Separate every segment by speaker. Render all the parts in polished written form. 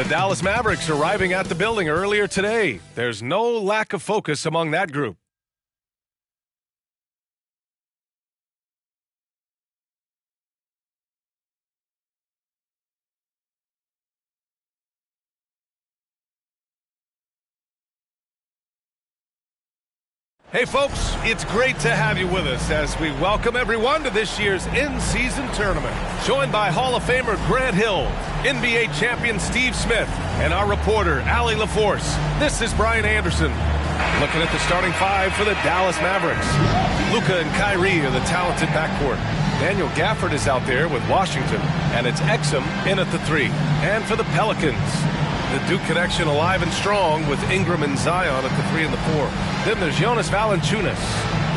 Speaker 1: The Dallas Mavericks arriving at the building earlier today. There's no lack of focus among that group. Hey folks, it's great to have you with us as we welcome everyone to this year's in-season tournament. Joined by Hall of Famer Grant Hill, NBA champion Steve Smith, and our reporter Allie LaForce. This is Brian Anderson. Looking at the starting five for the Dallas Mavericks. Luka and Kyrie are the talented backcourt. Daniel Gafford is out there with Washington, and it's Exum in at the 3. And for the Pelicans, the Duke connection alive and strong with Ingram and Zion at the 3 and the 4. Then there's Jonas Valanciunas.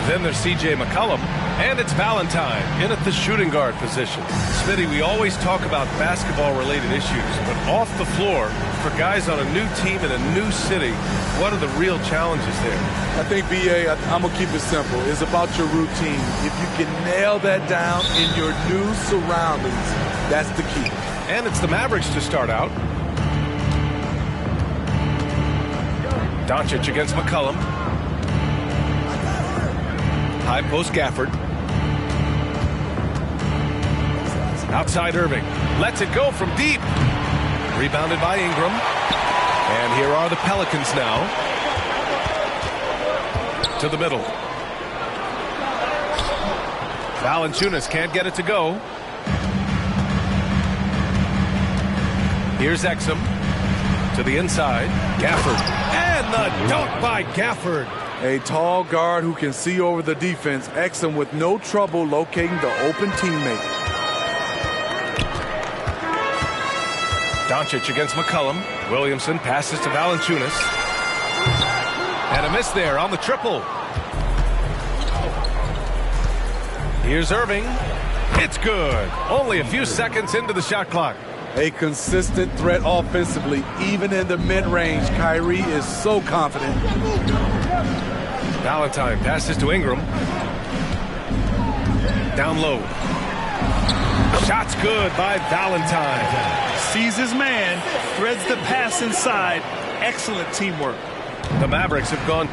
Speaker 1: Then there's C.J. McCollum. And it's Valentine in at the shooting guard position. Smitty, we always talk about basketball-related issues, but off the floor, for guys on a new team in a new city, what are the real challenges there?
Speaker 2: I think, B.A., I'm going to keep it simple. It's about your routine. If you can nail that down in your new surroundings, that's the key.
Speaker 1: And it's the Mavericks to start out. Doncic against McCollum. High post Gafford. Outside Irving. Lets it go from deep. Rebounded by Ingram. And here are the Pelicans now. To the middle. Valanciunas can't get it to go. Here's Exum. To the inside. Gafford. And the dunk by Gafford.
Speaker 2: A tall guard who can see over the defense. Exum with no trouble locating the open teammate.
Speaker 1: Doncic against McCollum. Williamson passes to Valanciunas. And a miss there on the triple. Here's Irving. It's good. Only a few seconds into the shot clock.
Speaker 2: A consistent threat offensively, even in the mid-range. Kyrie is so confident.
Speaker 1: Valentine passes to Ingram. Down low. Shot's good by Valentine.
Speaker 3: Sees his man, threads the pass inside. Excellent teamwork.
Speaker 1: The Mavericks have gone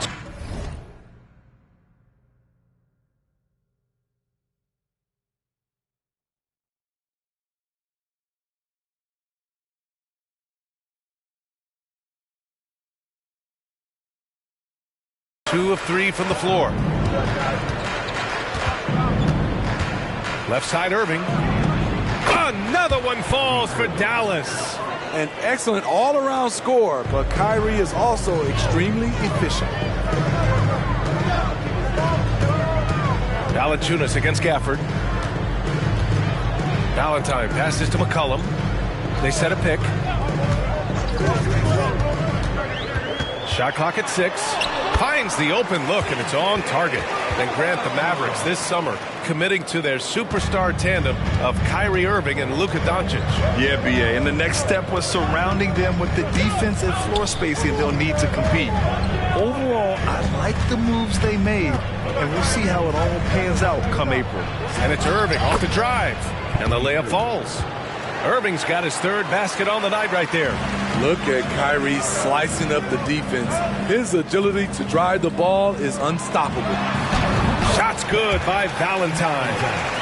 Speaker 1: 2 of 3 from the floor. Left side Irving. Another one falls for Dallas.
Speaker 2: An excellent all-around score, but Kyrie is also extremely efficient.
Speaker 1: Valanciunas against Gafford. Valentine passes to McCollum. They set a pick. Shot clock at 6. Finds the open look, and it's on target. And Grant, the Mavericks this summer committing to their superstar tandem of Kyrie Irving and Luka Doncic.
Speaker 3: Yeah, B.A., and the next step was surrounding them with the defense and floor spacing they'll need to compete. Overall, I like the moves they made, and we'll see how it all pans out come April.
Speaker 1: And it's Irving off the drive, and the layup falls. Irving's got his 3rd basket on the night right there.
Speaker 2: Look at Kyrie slicing up the defense. His agility to drive the ball is unstoppable.
Speaker 1: Shot's good by Valentine.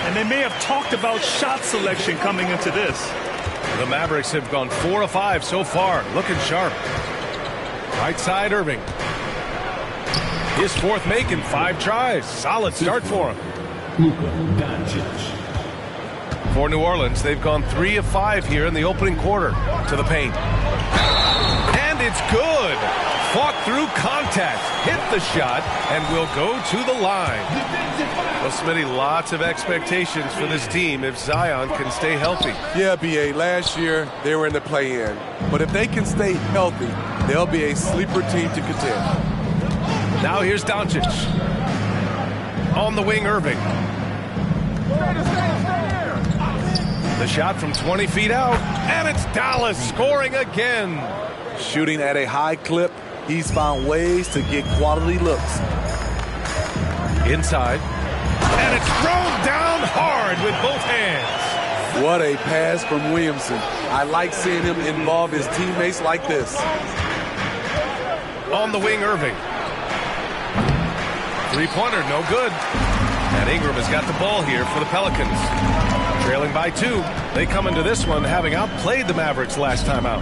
Speaker 3: And they may have talked about shot selection coming into this.
Speaker 1: The Mavericks have gone 4 of 5 so far, looking sharp. Right side Irving. His 4th make in 5 tries. Solid start for him.
Speaker 4: Luka Doncic.
Speaker 1: For New Orleans, they've gone 3 of 5 here in the opening quarter. To the paint. And it's good. Fought through contact, hit the shot, and will go to the line. Well, Smitty, lots of expectations for this team if Zion can stay healthy.
Speaker 2: Yeah, B.A., last year they were in the play-in. But if they can stay healthy, they'll be a sleeper team to contend.
Speaker 1: Now here's Doncic. On the wing, Irving. The shot from 20 feet out, and it's Dallas scoring again.
Speaker 2: Shooting at a high clip, he's found ways to get quality looks.
Speaker 1: Inside, and it's thrown down hard with both hands.
Speaker 2: What a pass from Williamson. I like seeing him involve his teammates like this.
Speaker 1: On the wing, Irving. Three-pointer, no good. And Ingram has got the ball here for the Pelicans. Trailing by 2. They come into this one having outplayed the Mavericks last time out.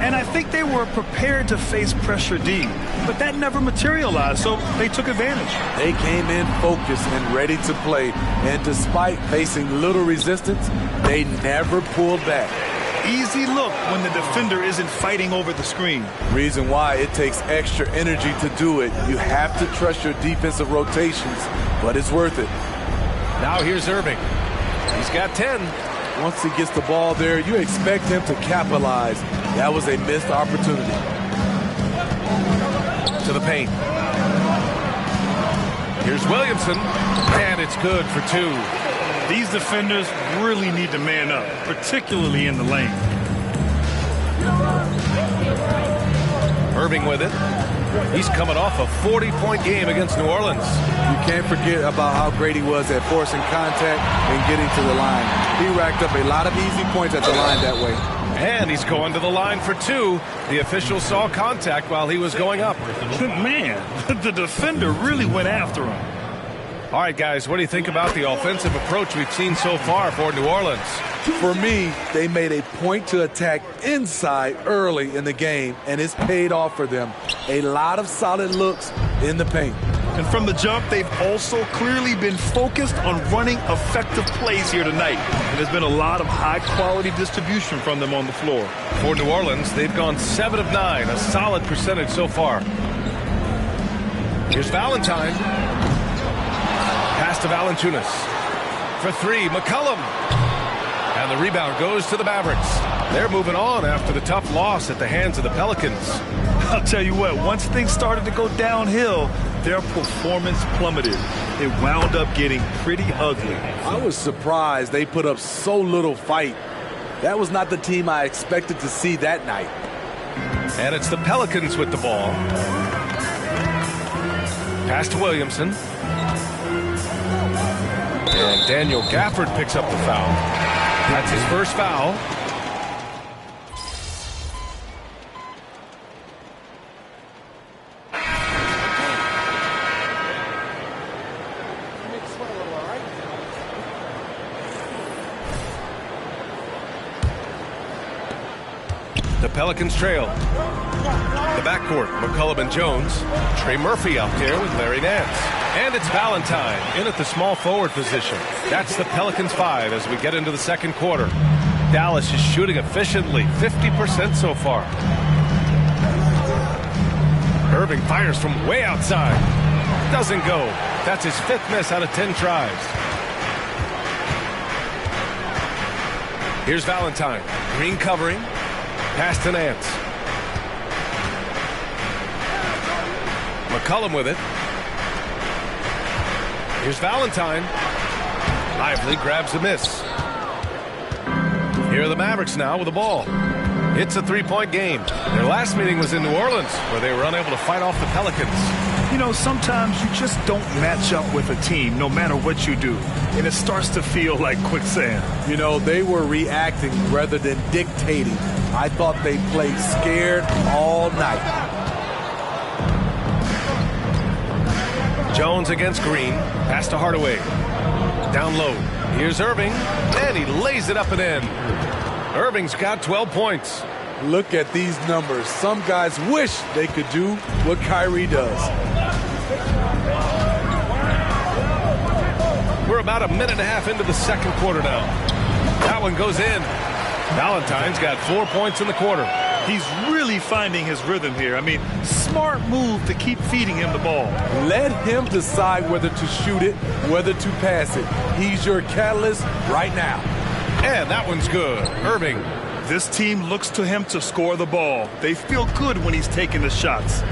Speaker 3: And I think they were prepared to face pressure D, but that never materialized, so they took advantage.
Speaker 2: They came in focused and ready to play, and despite facing little resistance, they never pulled back.
Speaker 3: Easy look when the defender isn't fighting over the screen.
Speaker 2: Reason why it takes extra energy to do it. You have to trust your defensive rotations, but it's worth it.
Speaker 1: Now here's Irving. He's got 10.
Speaker 2: Once he gets the ball there, you expect him to capitalize. That was a missed opportunity.
Speaker 1: To the paint. Here's Williamson, and it's good for 2.
Speaker 3: These defenders really need to man up, particularly in the lane.
Speaker 1: Irving with it. He's coming off a 40-point game against New Orleans.
Speaker 2: You can't forget about how great he was at forcing contact and getting to the line. He racked up a lot of easy points at the line that way.
Speaker 1: And he's going to the line for 2. The official saw contact while he was going up.
Speaker 3: Man, the defender really went after him.
Speaker 1: All right, guys, what do you think about the offensive approach we've seen so far for New Orleans?
Speaker 2: For me, they made a point to attack inside early in the game, and it's paid off for them. A lot of solid looks in the paint.
Speaker 3: And from the jump, they've also clearly been focused on running effective plays here tonight. And there's been a lot of high-quality distribution from them on the floor.
Speaker 1: For New Orleans, they've gone 7 of 9, a solid percentage so far. Here's Valentine. Pass to Valanciunas. For 3, McCollum. And the rebound goes to the Mavericks. They're moving on after the tough loss at the hands of the Pelicans.
Speaker 3: I'll tell you what, once things started to go downhill, their performance plummeted. It wound up getting pretty ugly.
Speaker 2: I was surprised they put up so little fight. That was not the team I expected to see that night.
Speaker 1: And it's the Pelicans with the ball. Pass to Williamson. And Daniel Gafford picks up the foul. That's his first foul. The Pelicans trail. The backcourt, McCollum and Jones. Trey Murphy out there with Larry Nance. And it's Valentine in at the small forward position. That's the Pelicans 5 as we get into the second quarter. Dallas is shooting efficiently, 50% so far. Irving fires from way outside. Doesn't go. That's his 5th miss out of 10 tries. Here's Valentine. Green covering. Pass to Nance. McCollum with it. Here's Valentine. Lively grabs the miss. Here are the Mavericks now with the ball. It's a 3-point game. Their last meeting was in New Orleans, where they were unable to fight off the Pelicans.
Speaker 3: You know, sometimes you just don't match up with a team, no matter what you do. And it starts to feel like quicksand.
Speaker 2: You know, they were reacting rather than dictating. I thought they played scared all night.
Speaker 1: Jones against Green. Pass to Hardaway. Down low. Here's Irving. And he lays it up and in. Irving's got 12 points.
Speaker 2: Look at these numbers. Some guys wish they could do what Kyrie does.
Speaker 1: We're about a minute and a half into the second quarter now. That one goes in. Valentine's got 4 points in the quarter.
Speaker 3: He's really finding his rhythm here. I mean, smart move to keep feeding him the ball.
Speaker 2: Let him decide whether to shoot it, whether to pass it. He's your catalyst right now.
Speaker 1: And that one's good. Irving.
Speaker 3: This team looks to him to score the ball. They feel good when he's taking the shots.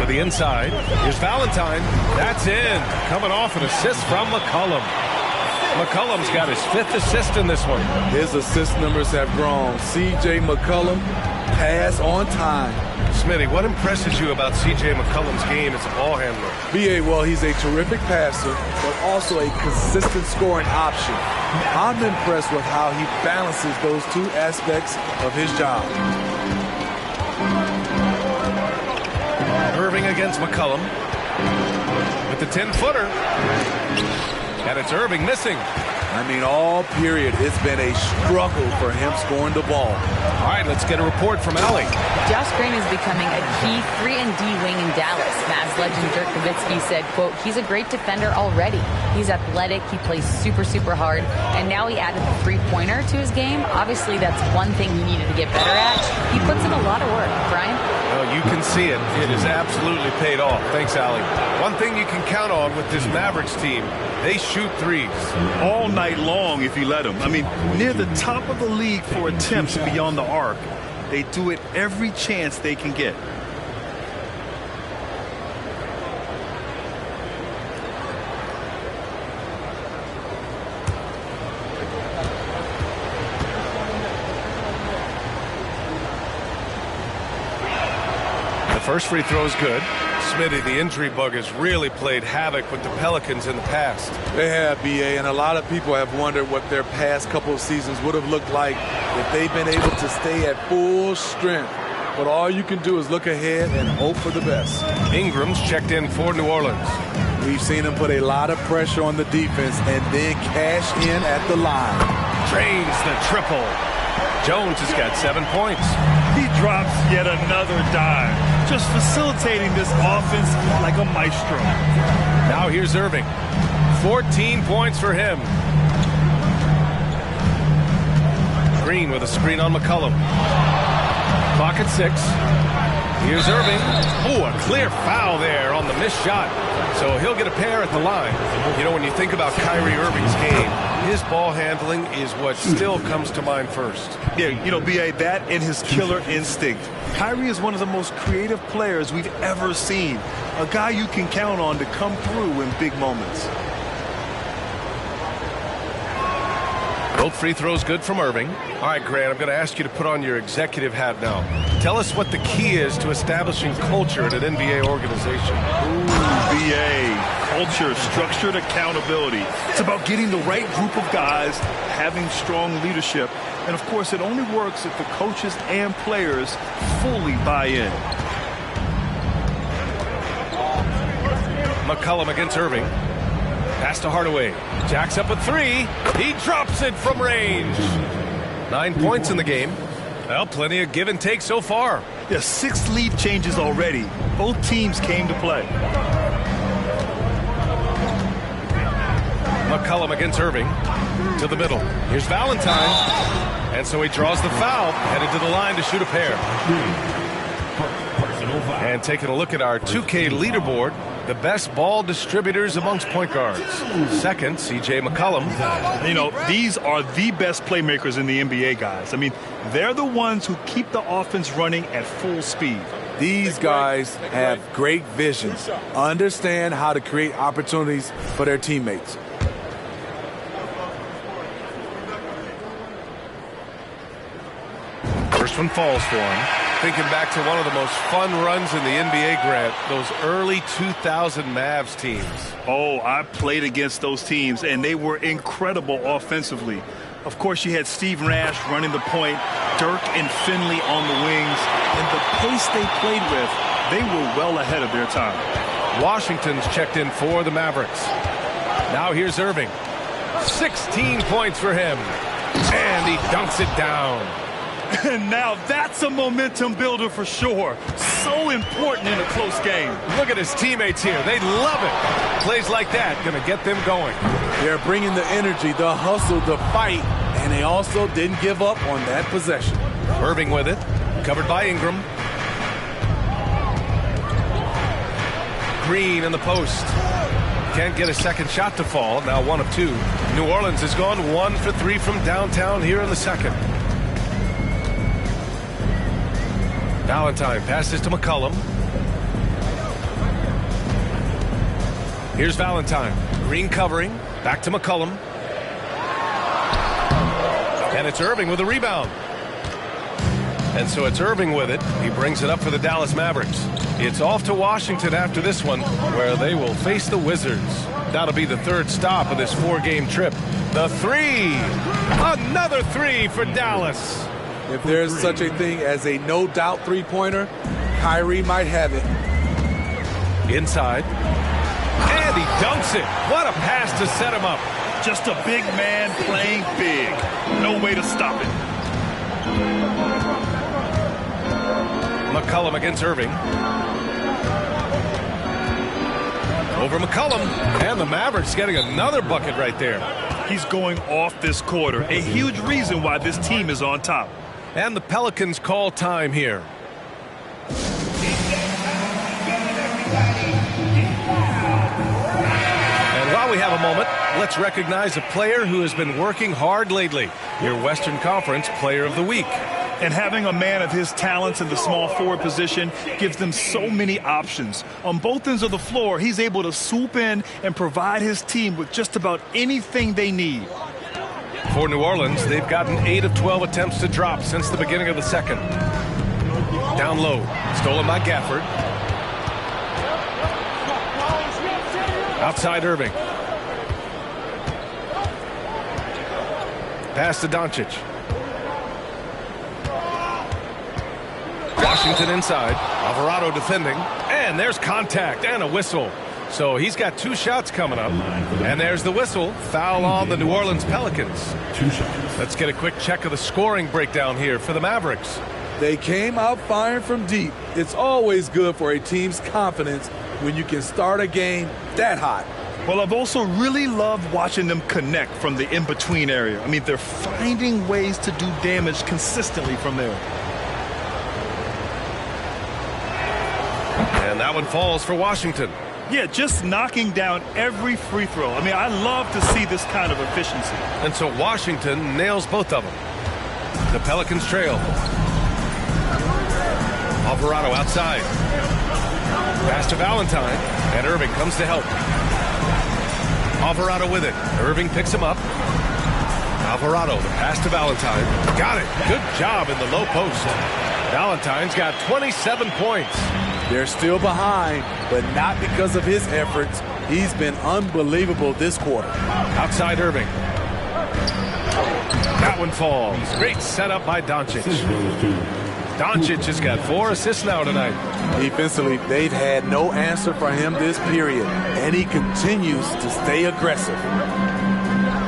Speaker 1: To the inside. Here's Valentine. That's in. Coming off an assist from McCollum. McCollum's got his 5th assist in this one.
Speaker 2: His assist numbers have grown. C.J. McCollum pass on time.
Speaker 1: Smitty, what impresses you about C.J. McCollum's game as a ball handler?
Speaker 2: B.A., well, he's a terrific passer, but also a consistent scoring option. I'm impressed with how he balances those two aspects of his job.
Speaker 1: Irving against McCollum with the 10-footer. And it's Irving missing.
Speaker 2: I mean, all period, it's been a struggle for him scoring the ball.
Speaker 1: All right, let's get a report from Allie.
Speaker 4: Josh Green is becoming a key 3-and-D wing in Dallas. Mavs legend Dirk Nowitzki said, quote, he's a great defender already. He's athletic, he plays super, super hard, and now he added the three-pointer to his game. Obviously, that's one thing he needed to get better at. He puts in a lot of work. Brian?
Speaker 1: Well, you can see it. It has absolutely paid off. Thanks, Allie. One thing you can count on with this Mavericks team, they shoot threes.
Speaker 3: All night long if you let them. I mean, near the top of the league for attempts beyond the arc. They do it every chance they can get.
Speaker 1: The first free throw is good. Smitty, the injury bug has really played havoc with the Pelicans in the past.
Speaker 2: They have, B.A., and a lot of people have wondered what their past couple of seasons would have looked like if they've been able to stay at full strength. But all you can do is look ahead and hope for the best.
Speaker 1: Ingram's checked in for New Orleans.
Speaker 2: We've seen him put a lot of pressure on the defense and then cash in at the line.
Speaker 1: Drains the triple. Jones has got 7 points.
Speaker 3: He drops yet another dime, just facilitating this offense like a maestro.
Speaker 1: Now here's Irving. 14 points for him. Green with a screen on McCollum. Clock at 6. Here's Irving. Oh, a clear foul there on the missed shot. So he'll get a pair at the line. You know, when you think about Kyrie Irving's game, his ball handling is what still comes to mind first.
Speaker 3: Yeah, you know, B.A., that and his killer instinct. Kyrie is one of the most creative players we've ever seen. A guy you can count on to come through in big moments.
Speaker 1: Both free throws good from Irving. All right, Grant, I'm going to ask you to put on your executive hat now. Tell us what the key is to establishing culture at an NBA organization.
Speaker 3: Ooh, BA, culture, structured accountability. It's about getting the right group of guys, having strong leadership, and of course it only works if the coaches and players fully buy in.
Speaker 1: McCollum against Irving. Pass to Hardaway. Jacks up a 3. He drops it from range. 9 points in the game. Well, plenty of give and take so far.
Speaker 3: Yeah, 6 lead changes already. Both teams came to play.
Speaker 1: McCollum against Irving. To the middle. Here's Valentine. And so he draws the foul. Headed to the line to shoot a pair. And taking a look at our 2K leaderboard, the best ball distributors amongst point guards. Second, C.J. McCollum.
Speaker 3: You know, these are the best playmakers in the NBA, guys. I mean, they're the ones who keep the offense running at full speed.
Speaker 2: These guys have great vision, understand how to create opportunities for their teammates.
Speaker 1: First one falls for him. Thinking back to one of the most fun runs in the NBA, Grant, those early 2000 Mavs teams.
Speaker 3: Oh, I played against those teams, and they were incredible offensively. Of course, you had Steve Nash running the point, Dirk and Finley on the wings, and the pace they played with, they were well ahead of their time.
Speaker 1: Washington's checked in for the Mavericks. Now here's Irving. 16 points for him. And he dunks it down.
Speaker 3: And now that's a momentum builder for sure. So important in a close game.
Speaker 1: Look at his teammates here. They love it. Plays like that going to get them going.
Speaker 2: They're bringing the energy, the hustle, the fight, and they also didn't give up on that possession.
Speaker 1: Irving with it. Covered by Ingram. Green in the post. Can't get a second shot to fall. Now 1 of 2. New Orleans has gone 1 for 3 from downtown here in the second. Valentine passes to McCollum. Here's Valentine. Green covering. Back to McCollum. And it's Irving with a rebound. And so it's Irving with it. He brings it up for the Dallas Mavericks. It's off to Washington after this one, where they will face the Wizards. That'll be the third stop of this 4-game trip. The three. Another three for Dallas.
Speaker 2: If there's such a thing as a no-doubt three-pointer, Kyrie might have it.
Speaker 1: Inside. And he dunks it. What a pass to set him up.
Speaker 3: Just a big man playing big. No way to stop it.
Speaker 1: McCollum against Irving. Over McCollum. And the Mavericks getting another bucket right there.
Speaker 3: He's going off this quarter. A huge reason why this team is on top.
Speaker 1: And the Pelicans call time here. And while we have a moment, let's recognize a player who has been working hard lately. Your Western Conference Player of the Week.
Speaker 3: And having a man of his talents in the small forward position gives them so many options. On both ends of the floor, he's able to swoop in and provide his team with just about anything they need.
Speaker 1: For New Orleans, they've gotten 8 of 12 attempts to drop since the beginning of the second. Down low, stolen by Gafford. Outside Irving. Pass to Doncic. Washington inside. Alvarado defending. And there's contact and a whistle. So he's got 2 shots coming up. And there's the whistle. Foul on the New Orleans Pelicans.
Speaker 5: 2 shots.
Speaker 1: Let's get a quick check of the scoring breakdown here for the Mavericks.
Speaker 2: They came out firing from deep. It's always good for a team's confidence when you can start a game that hot.
Speaker 3: Well, I've also really loved watching them connect from the in-between area. I mean, they're finding ways to do damage consistently from there.
Speaker 1: And that one falls for Washington.
Speaker 3: Yeah, just knocking down every free throw. I mean, I love to see this kind of efficiency.
Speaker 1: And so Washington nails both of them. The Pelicans trail. Alvarado outside. Pass to Valentine. And Irving comes to help. Alvarado with it. Irving picks him up. Alvarado, the pass to Valentine. Got it. Good job in the low post. Valentine's got 27 points.
Speaker 2: They're still behind, but not because of his efforts. He's been unbelievable this quarter.
Speaker 1: Outside Irving. That one falls. Great setup by Doncic. Doncic has got 4 assists now tonight.
Speaker 2: Defensively, they've had no answer for him this period, and he continues to stay aggressive.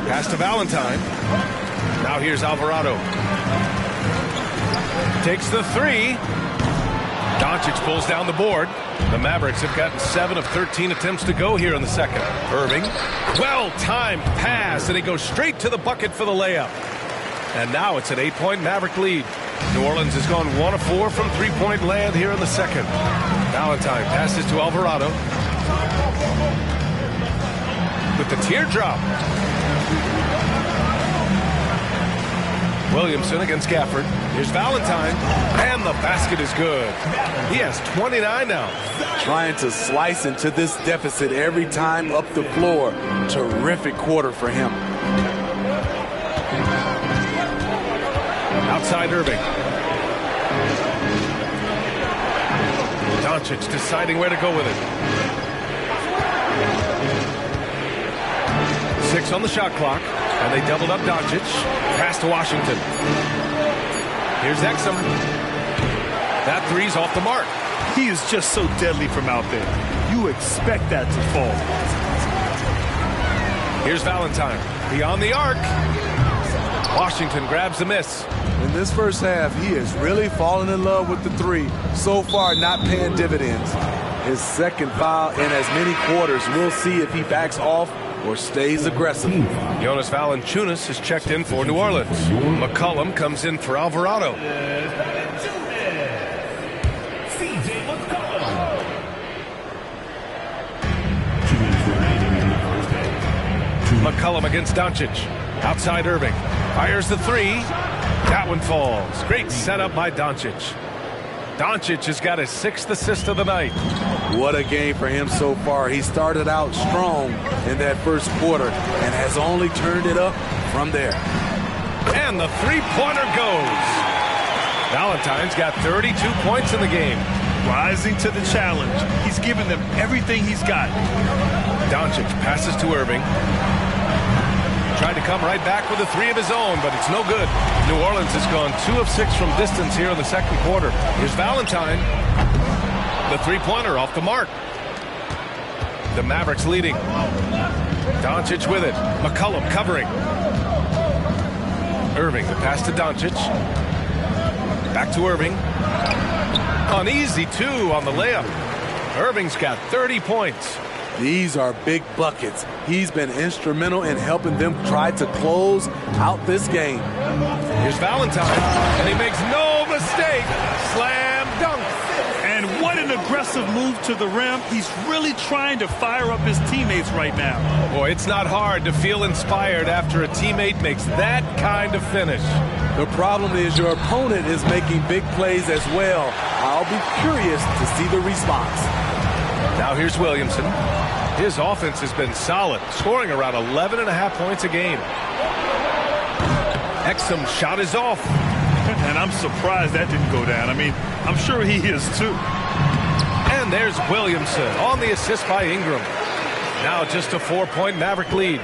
Speaker 1: Pass to Valentine. Now here's Alvarado. Takes the 3. Doncic pulls down the board. The Mavericks have gotten 7 of 13 attempts to go here in the second. Irving, well-timed pass, and he goes straight to the bucket for the layup. And now it's an 8-point Maverick lead. New Orleans has gone 1 of 4 from three-point land here in the second. Valentine passes to Alvarado. With the teardrop. Williamson against Gafford. Here's Valentine. And the basket is good. He has 29 now.
Speaker 2: Trying to slice into this deficit every time up the floor. Terrific quarter for him.
Speaker 1: Outside Irving. Doncic deciding where to go with it. 6 on the shot clock. And they doubled up Doncic. Pass to Washington. Here's Exum. That 3's off the mark.
Speaker 3: He is just so deadly from out there. You expect that to fall.
Speaker 1: Here's Valentine. Beyond the arc. Washington grabs the miss.
Speaker 2: In this first half, he has really fallen in love with the 3. So far, not paying dividends. His second foul in as many quarters. We'll see if he backs off or stays aggressive.
Speaker 1: Jonas Valanciunas is checked in for New Orleans. McCollum comes in for Alvarado. McCollum against Doncic. Outside Irving. Fires the 3. That one falls. Great setup by Doncic. Doncic has got his 6th assist of the night.
Speaker 2: What a game for him so far. He started out strong in that first quarter and has only turned it up from there.
Speaker 1: And the 3-pointer goes. Valentine's got 32 points in the game.
Speaker 3: Rising to the challenge. He's given them everything he's got.
Speaker 1: Doncic passes to Irving. Tried to come right back with a three of his own, but it's no good. New Orleans has gone 2 of 6 from distance here in the second quarter. Here's Valentine. The three-pointer off the mark. The Mavericks leading. Doncic with it. McCollum covering. Irving, the pass to Doncic. Back to Irving. An easy 2 on the layup. Irving's got 30 points.
Speaker 2: These are big buckets. He's been instrumental in helping them try to close out this game.
Speaker 1: Here's Valentine, and he makes no mistake. Slam dunk.
Speaker 3: And what an aggressive move to the rim. He's really trying to fire up his teammates right now.
Speaker 1: Boy, it's not hard to feel inspired after a teammate makes that kind of finish.
Speaker 2: The problem is your opponent is making big plays as well. I'll be curious to see the response.
Speaker 1: Now here's Williamson. His offense has been solid, scoring around 11.5 points a game. Exum's shot is off.
Speaker 3: And I'm surprised that didn't go down. I mean, I'm sure he is too.
Speaker 1: And there's Williamson on the assist by Ingram. Now just a 4-point Maverick lead.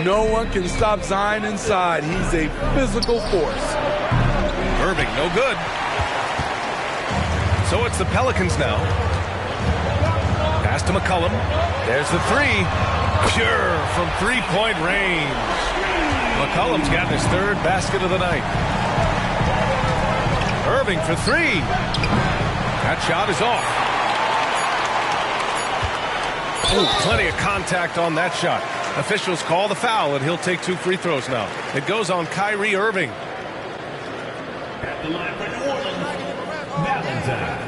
Speaker 2: No one can stop Zion inside. He's a physical force.
Speaker 1: Irving, no good. So it's the Pelicans now. Pass to McCollum. There's the three. Pure from three-point range. McCollum's gotten his 3rd basket of the night. Irving for 3. That shot is off. Oh, plenty of contact on that shot. Officials call the foul, and he'll take 2 free throws now. It goes on Kyrie Irving.
Speaker 5: At the line for New Orleans, Valentine.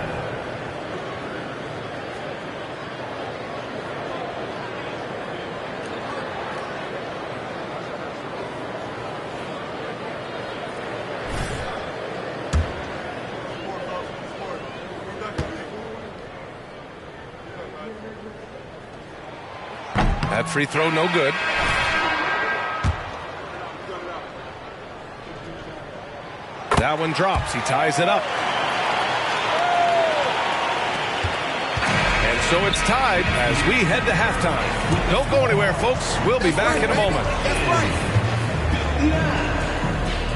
Speaker 1: That free throw no good. That one drops. He ties it up. And so it's tied as we head to halftime. Don't go anywhere, folks. We'll be back in a moment.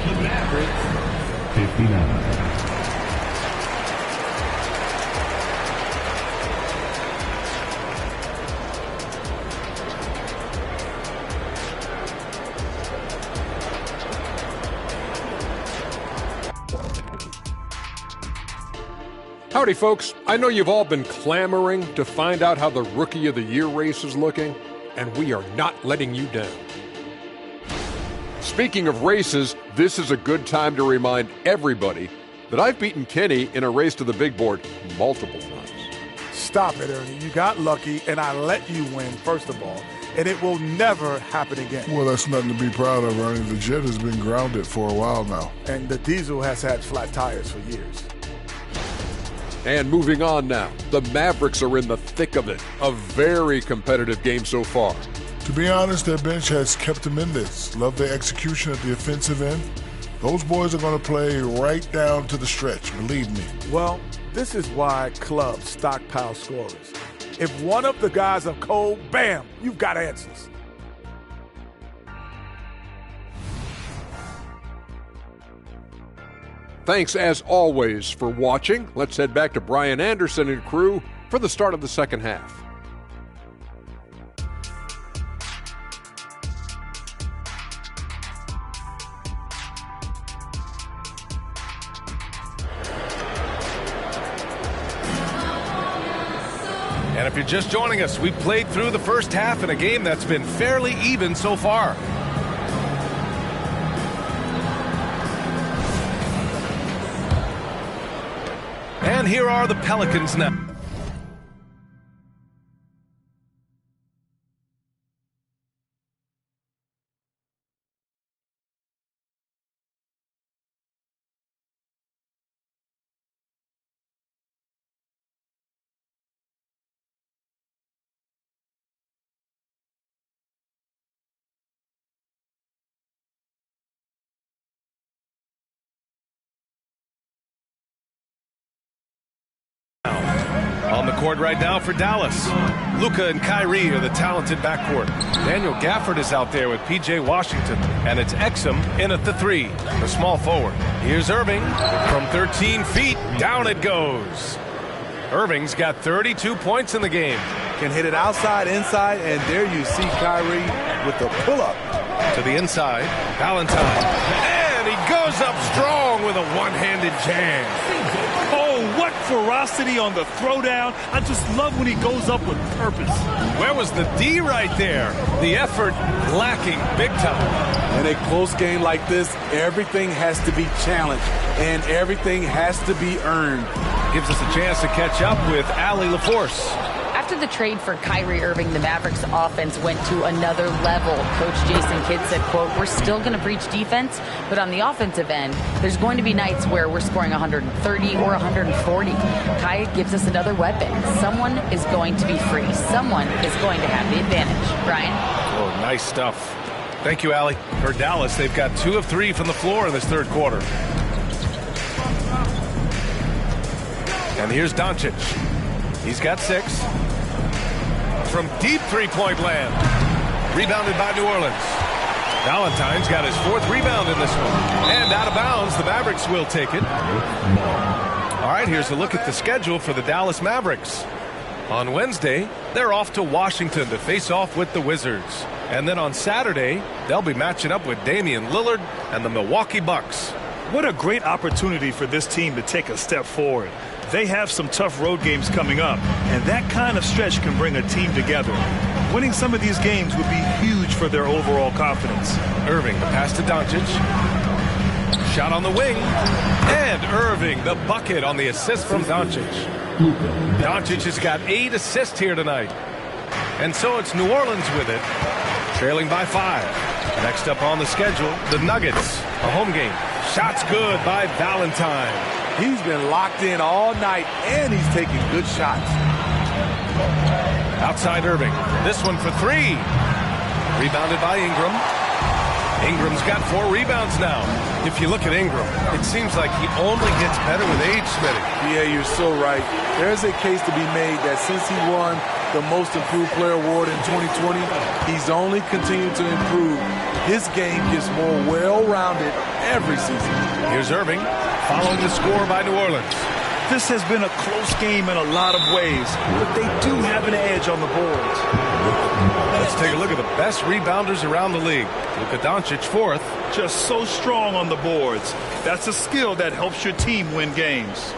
Speaker 5: The Mavericks, 59.
Speaker 6: Howdy, folks. I know you've all been clamoring to find out how the Rookie of the Year race is looking, and we are not letting you down. Speaking of races, this is a good time to remind everybody that I've beaten Kenny in a race to the big board multiple times.
Speaker 7: Stop it, Ernie. You got lucky, and I let you win, first of all, and it will never happen again.
Speaker 8: Well, that's nothing to be proud of, Ernie. The Jet has been grounded for a while now.
Speaker 7: And the Diesel has had flat tires for years.
Speaker 6: And moving on now, the Mavericks are in the thick of it. A very competitive game so far.
Speaker 8: To be honest, their bench has kept them in this. Love their execution at the offensive end. Those boys are going to play right down to the stretch, believe me.
Speaker 7: Well, this is why clubs stockpile scorers. If one of the guys are cold, bam, you've got answers.
Speaker 6: Thanks, as always, for watching. Let's head back to Brian Anderson and crew for the start of the second half.
Speaker 1: And if you're just joining us, we played through the first half in a game that's been fairly even so far. And here are the Pelicans now. On the court right now for Dallas, Luka and Kyrie are the talented backcourt. Daniel Gafford is out there with P.J. Washington, and it's Exum in at the 3, the small forward. Here's Irving from 13 feet. Down it goes. Irving's got 32 points in the game.
Speaker 2: Can hit it outside, inside, and there you see Kyrie with the pull-up.
Speaker 1: To the inside, Valentine. And he goes up strong with a one-handed jam.
Speaker 3: Oh, what ferocity on the throwdown. I just love when he goes up with purpose.
Speaker 1: Where was the D right there? The effort lacking big time.
Speaker 2: In a close game like this, everything has to be challenged, and everything has to be earned.
Speaker 1: Gives us a chance to catch up with Allie LaForce.
Speaker 4: After the trade for Kyrie Irving, the Mavericks offense went to another level. Coach Jason Kidd said, quote, "We're still going to preach defense, but on the offensive end, there's going to be nights where we're scoring 130 or 140. Kai gives us another weapon. Someone is going to be free. Someone is going to have the advantage." Brian?
Speaker 1: Oh, nice stuff. Thank you, Allie. For Dallas, they've got 2 of 3 from the floor in this third quarter. And here's Doncic. He's got 6. From deep three-point land. Rebounded by New Orleans. Valentine's got his 4th rebound in this one. And out of bounds, the Mavericks will take it. All right, here's a look at the schedule for the Dallas Mavericks. On Wednesday, they're off to Washington to face off with the Wizards. And then on Saturday, they'll be matching up with Damian Lillard and the Milwaukee Bucks.
Speaker 3: What a great opportunity for this team to take a step forward. They have some tough road games coming up, and that kind of stretch can bring a team together. Winning some of these games would be huge for their overall confidence.
Speaker 1: Irving, the pass to Doncic. Shot on the wing. And Irving, the bucket on the assist from Doncic. Doncic has got 8 assists here tonight. And so it's New Orleans with it, trailing by 5. Next up on the schedule, the Nuggets, a home game. Shots good by Valentine.
Speaker 2: He's been locked in all night, and he's taking good shots.
Speaker 1: Outside Irving. This one for 3. Rebounded by Ingram. Ingram's got 4 rebounds now. If you look at Ingram, it seems like he only gets better with age, Smitty.
Speaker 2: Yeah, you're so right. There's a case to be made that since he won the Most Improved Player Award in 2020, he's only continued to improve. His game gets more well-rounded every season.
Speaker 1: Here's Irving, following the score by New Orleans.
Speaker 3: This has been a close game in a lot of ways, but they do have an edge on the boards.
Speaker 1: Let's take a look at the best rebounders around the league. Luka Doncic, 4th.
Speaker 3: Just so strong on the boards. That's a skill that helps your team win games.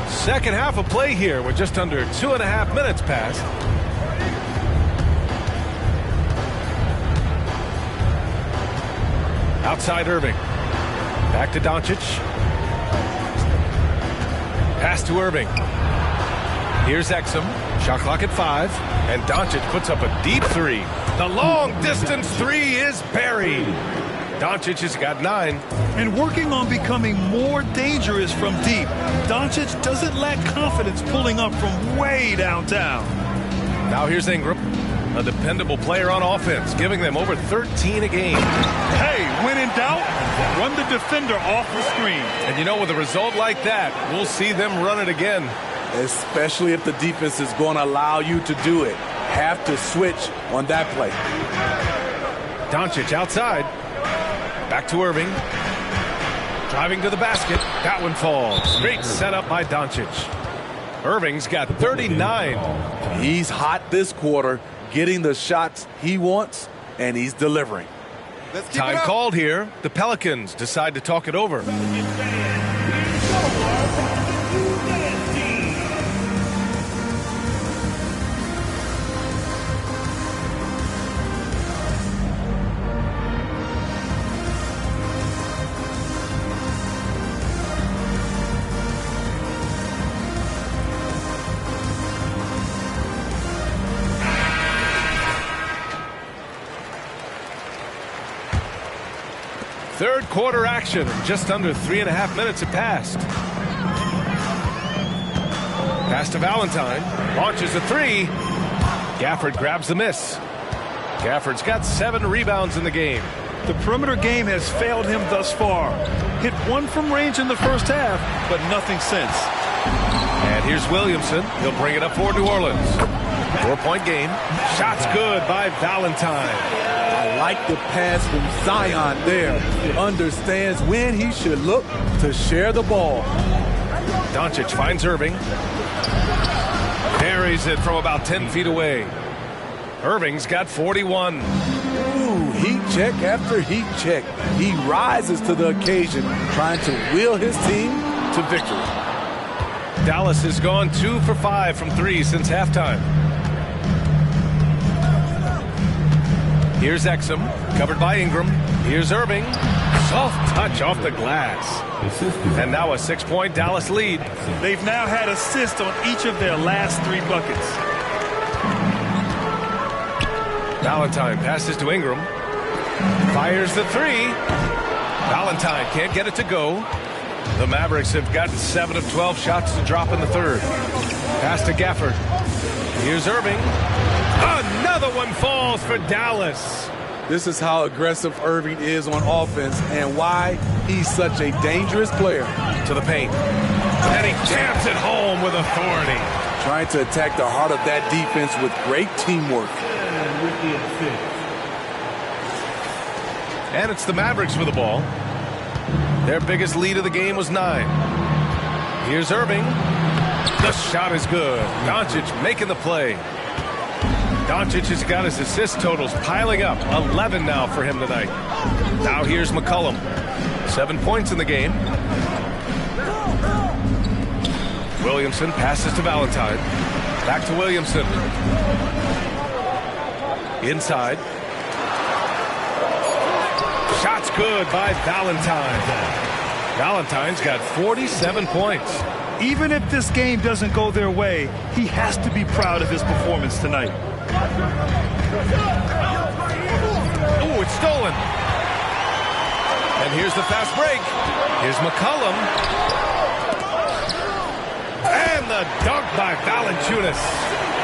Speaker 1: Second half of play here with just under 2.5 minutes passed. Outside Irving. Back to Doncic. Pass to Irving. Here's Exum. Shot clock at 5. And Doncic puts up a deep 3. The long distance 3 is buried. Doncic has got 9.
Speaker 3: And working on becoming more dangerous from deep. Doncic doesn't lack confidence pulling up from way downtown.
Speaker 1: Now here's Ingram, a dependable player on offense, giving them over 13 a game.
Speaker 3: Hey, when in doubt, run the defender off the screen.
Speaker 1: And you know, with a result like that, we'll see them run it again.
Speaker 2: Especially if the defense is going to allow you to do it. Have to switch on that play.
Speaker 1: Doncic outside. Back to Irving. Driving to the basket. That one falls. Great setup by Doncic. Irving's got 39.
Speaker 2: He's hot this quarter, getting the shots he wants, and he's delivering.
Speaker 1: Time called here. The Pelicans decide to talk it over. Third quarter action. Just under 3.5 minutes have passed. Pass to Valentine. Launches a 3. Gafford grabs the miss. Gafford's got 7 rebounds in the game.
Speaker 3: The perimeter game has failed him thus far. Hit 1 from range in the first half, but nothing since.
Speaker 1: And Here's Williamson. He'll bring it up for New Orleans. 4-point game. Shots good by Valentine.
Speaker 2: I like the pass from Zion there. He understands when he should look to share the ball.
Speaker 1: Doncic finds Irving. Buries it from about 10 feet away. Irving's got 41.
Speaker 2: Ooh, heat check after heat check. He rises to the occasion, trying to wheel his team to victory.
Speaker 1: Dallas has gone 2 for 5 from 3 since halftime. Here's Exum, covered by Ingram. Here's Irving. Soft touch off the glass. And now a 6-point Dallas lead.
Speaker 3: They've now had assists on each of their last 3 buckets.
Speaker 1: Valentine passes to Ingram. Fires the 3. Valentine can't get it to go. The Mavericks have gotten 7 of 12 shots to drop in the third. Pass to Gafford. Here's Irving. Another one falls for Dallas.
Speaker 2: This is how aggressive Irving is on offense and why he's such a dangerous player.
Speaker 1: To the paint. And he jams it home with authority.
Speaker 2: Trying to attack the heart of that defense with great teamwork.
Speaker 1: And it's the Mavericks with the ball. Their biggest lead of the game was 9. Here's Irving. The shot is good. Doncic making the play. Doncic has got his assist totals piling up. 11 now for him tonight. Now here's McCollum. 7 points in the game. Williamson passes to Valentine. Back to Williamson. Inside. Shot's good by Valentine. Valentine's got 47 points.
Speaker 3: Even if this game doesn't go their way, he has to be proud of his performance tonight.
Speaker 1: Oh, it's stolen. And here's the fast break. Here's McCollum. And the dunk by Valanciunas.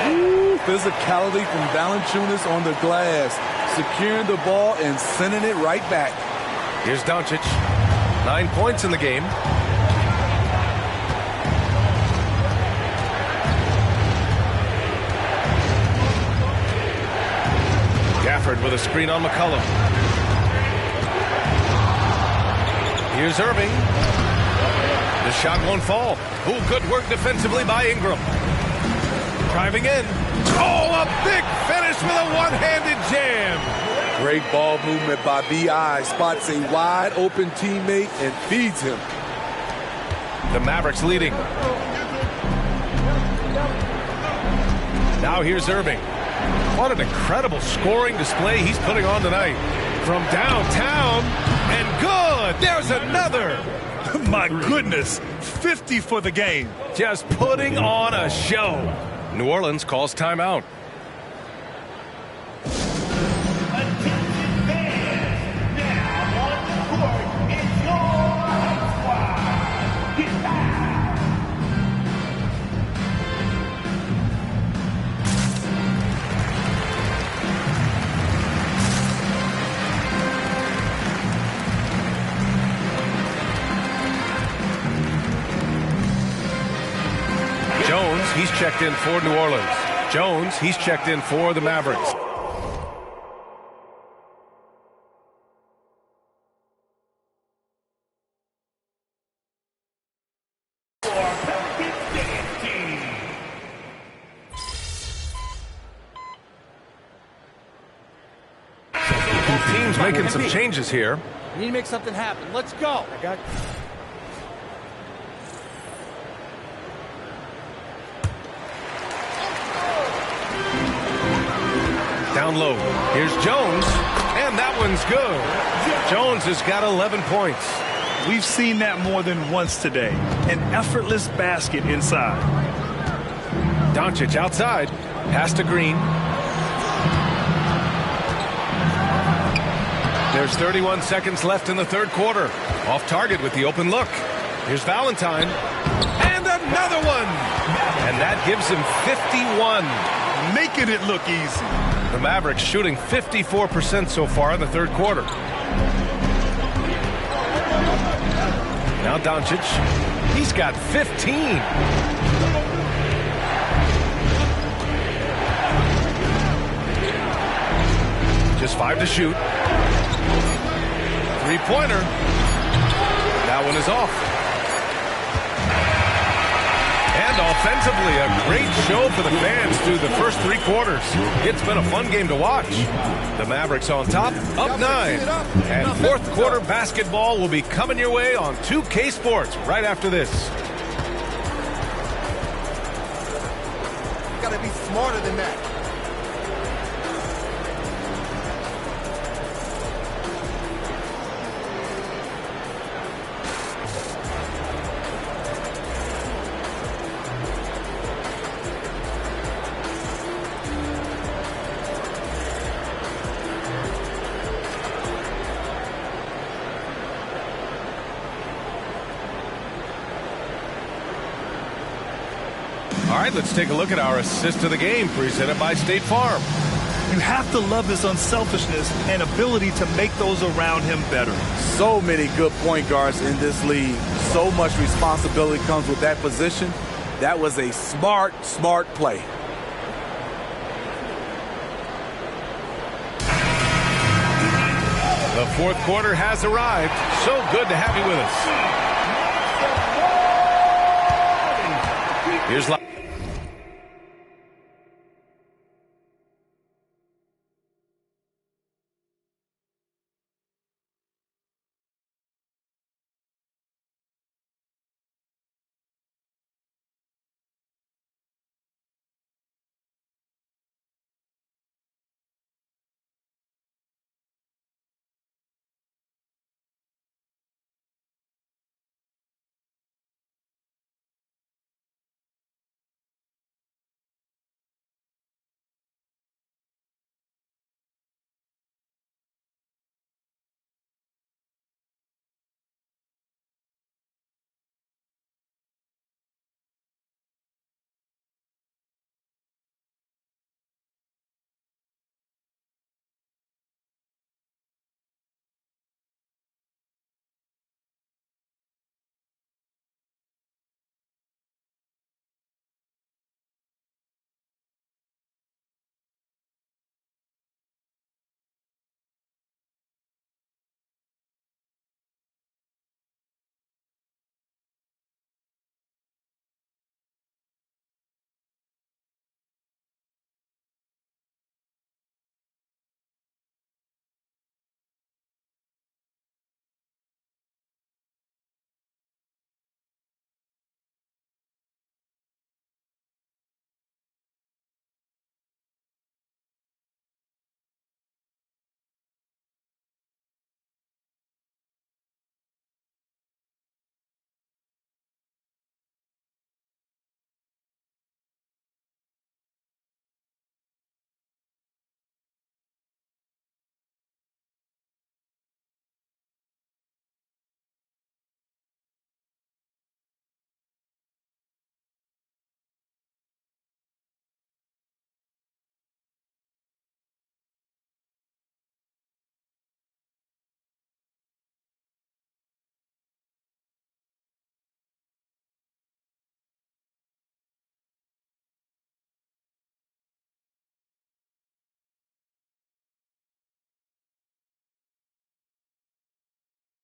Speaker 2: Ooh, physicality from Valanciunas on the glass. Securing the ball and sending it right back.
Speaker 1: Here's Doncic. 9 points in the game. Gafford with a screen on McCollum. Here's Irving. The shot won't fall. Oh, good work defensively by Ingram. Driving in. Oh, a big finish with a one-handed jam.
Speaker 2: Great ball movement by B.I. Spots a wide open teammate and feeds him.
Speaker 1: The Mavericks leading. Now here's Irving. What an incredible scoring display he's putting on tonight. From downtown, and good. There's another.
Speaker 3: My goodness, 50 for the game.
Speaker 1: Just putting on a show. New Orleans calls timeout. Jones, he's checked in for New Orleans. Jones, he's checked in for the Mavericks. Team's making some changes here.
Speaker 9: We need to make something happen. Let's go. I got.
Speaker 1: Down low. Here's Jones, and that one's good. Jones has got 11 points.
Speaker 3: We've seen that more than once today. An effortless basket inside.
Speaker 1: Doncic outside. Pass to Green. There's 31 seconds left in the third quarter. Off target with the open look. Here's Valentine. And another one. And that gives him 51.
Speaker 3: Making it look easy.
Speaker 1: The Mavericks shooting 54% so far in the third quarter. Now Doncic. He's got 15. 5 to shoot. Three-pointer. That one is off. And offensively, a great show for the fans through the first 3 quarters. It's been a fun game to watch. The Mavericks on top, up 9. And fourth quarter basketball will be coming your way on 2K Sports right after this.
Speaker 10: You gotta be smarter than that.
Speaker 1: All right, let's take a look at our assist of the game presented by State Farm.
Speaker 3: You have to love his unselfishness and ability to make those around him better.
Speaker 2: So many good point guards in this league. So much responsibility comes with that position. That was a smart play.
Speaker 1: The fourth quarter has arrived. So good to have you with us. Here's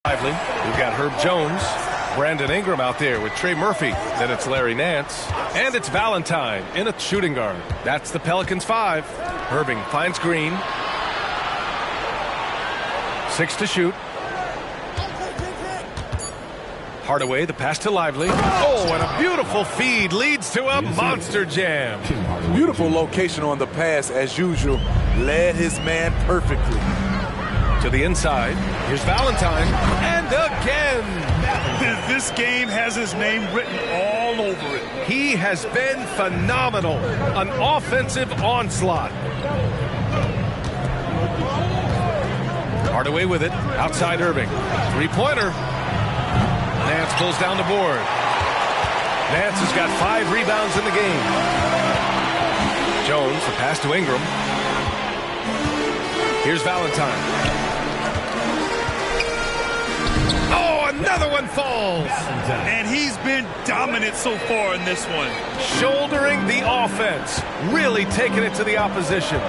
Speaker 1: Lively. We've got Herb Jones, Brandon Ingram out there with Trey Murphy. Then it's Larry Nance. And it's Valentine in a shooting guard. That's the Pelicans 5. Herbing finds Green. 6 to shoot. Hardaway, the pass to Lively. Oh, and a beautiful feed leads to a monster jam.
Speaker 2: Beautiful location on the pass as usual. Led his man perfectly.
Speaker 1: To the inside. Here's Valentine. And again.
Speaker 3: This game has his name written all over it.
Speaker 1: He has been phenomenal. An offensive onslaught. Hardaway with it. Outside Irving. Three-pointer. Nance pulls down the board. Nance has got 5 rebounds in the game. Jones, the pass to Ingram. Here's Valentine. Oh, another one falls.
Speaker 3: And he's been dominant so far in this one.
Speaker 1: Shouldering the offense. Really taking it to the opposition.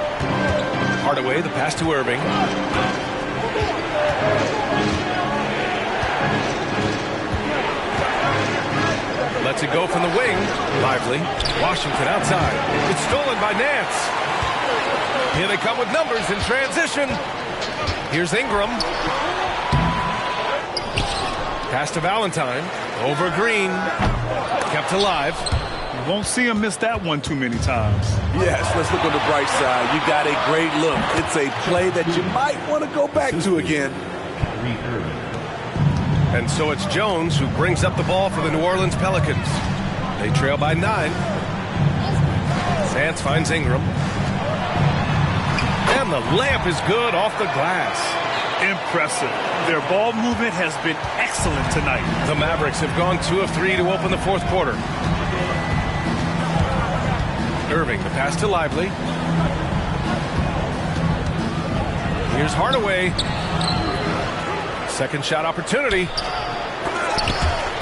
Speaker 1: Hardaway, the pass to Irving. Lets it go from the wing. Lively. Washington outside. It's stolen by Nance. Here they come with numbers in transition. Here's Ingram. Pass to Valentine. Over Green. Kept alive.
Speaker 3: You won't see him miss that one too many times.
Speaker 2: Yes, let's look on the bright side. You got a great look. It's a play that you might want to go back to again.
Speaker 1: And so it's Jones who brings up the ball for the New Orleans Pelicans. They trail by 9. Nance finds Ingram. And the layup is good off the glass.
Speaker 3: Impressive. Their ball movement has been excellent tonight.
Speaker 1: The Mavericks have gone 2 of 3 to open the fourth quarter. Irving, the pass to Lively. Here's Hardaway. Second shot opportunity.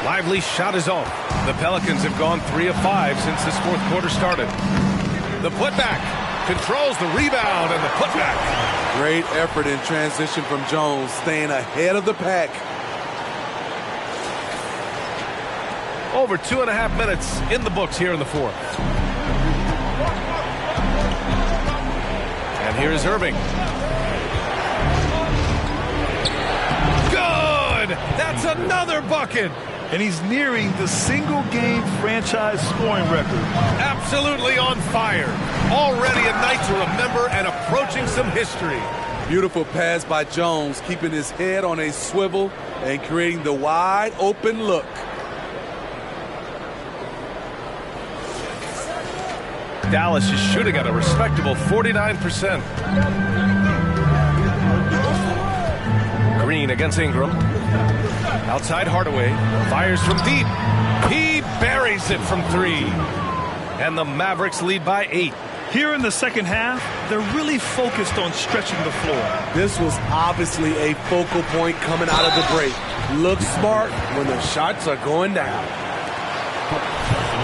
Speaker 1: Lively's shot is off. The Pelicans have gone 3 of 5 since this fourth quarter started. The putback controls the rebound and the putback.
Speaker 2: Great effort in transition from Jones, staying ahead of the pack.
Speaker 1: Over 2.5 minutes in the books here in the fourth. And here's Irving. Good! That's another bucket!
Speaker 3: And he's nearing the single-game franchise scoring record.
Speaker 1: Absolutely on fire. Already a night to remember and approaching some history.
Speaker 2: Beautiful pass by Jones, keeping his head on a swivel and creating the wide open look.
Speaker 1: Dallas is shooting at a respectable 49%. Green against Ingram. Outside Hardaway. Fires from deep. He buries it from 3. And the Mavericks lead by 8.
Speaker 3: Here in the second half, they're really focused on stretching the floor.
Speaker 2: This was obviously a focal point coming out of the break. Look smart when the shots are going down.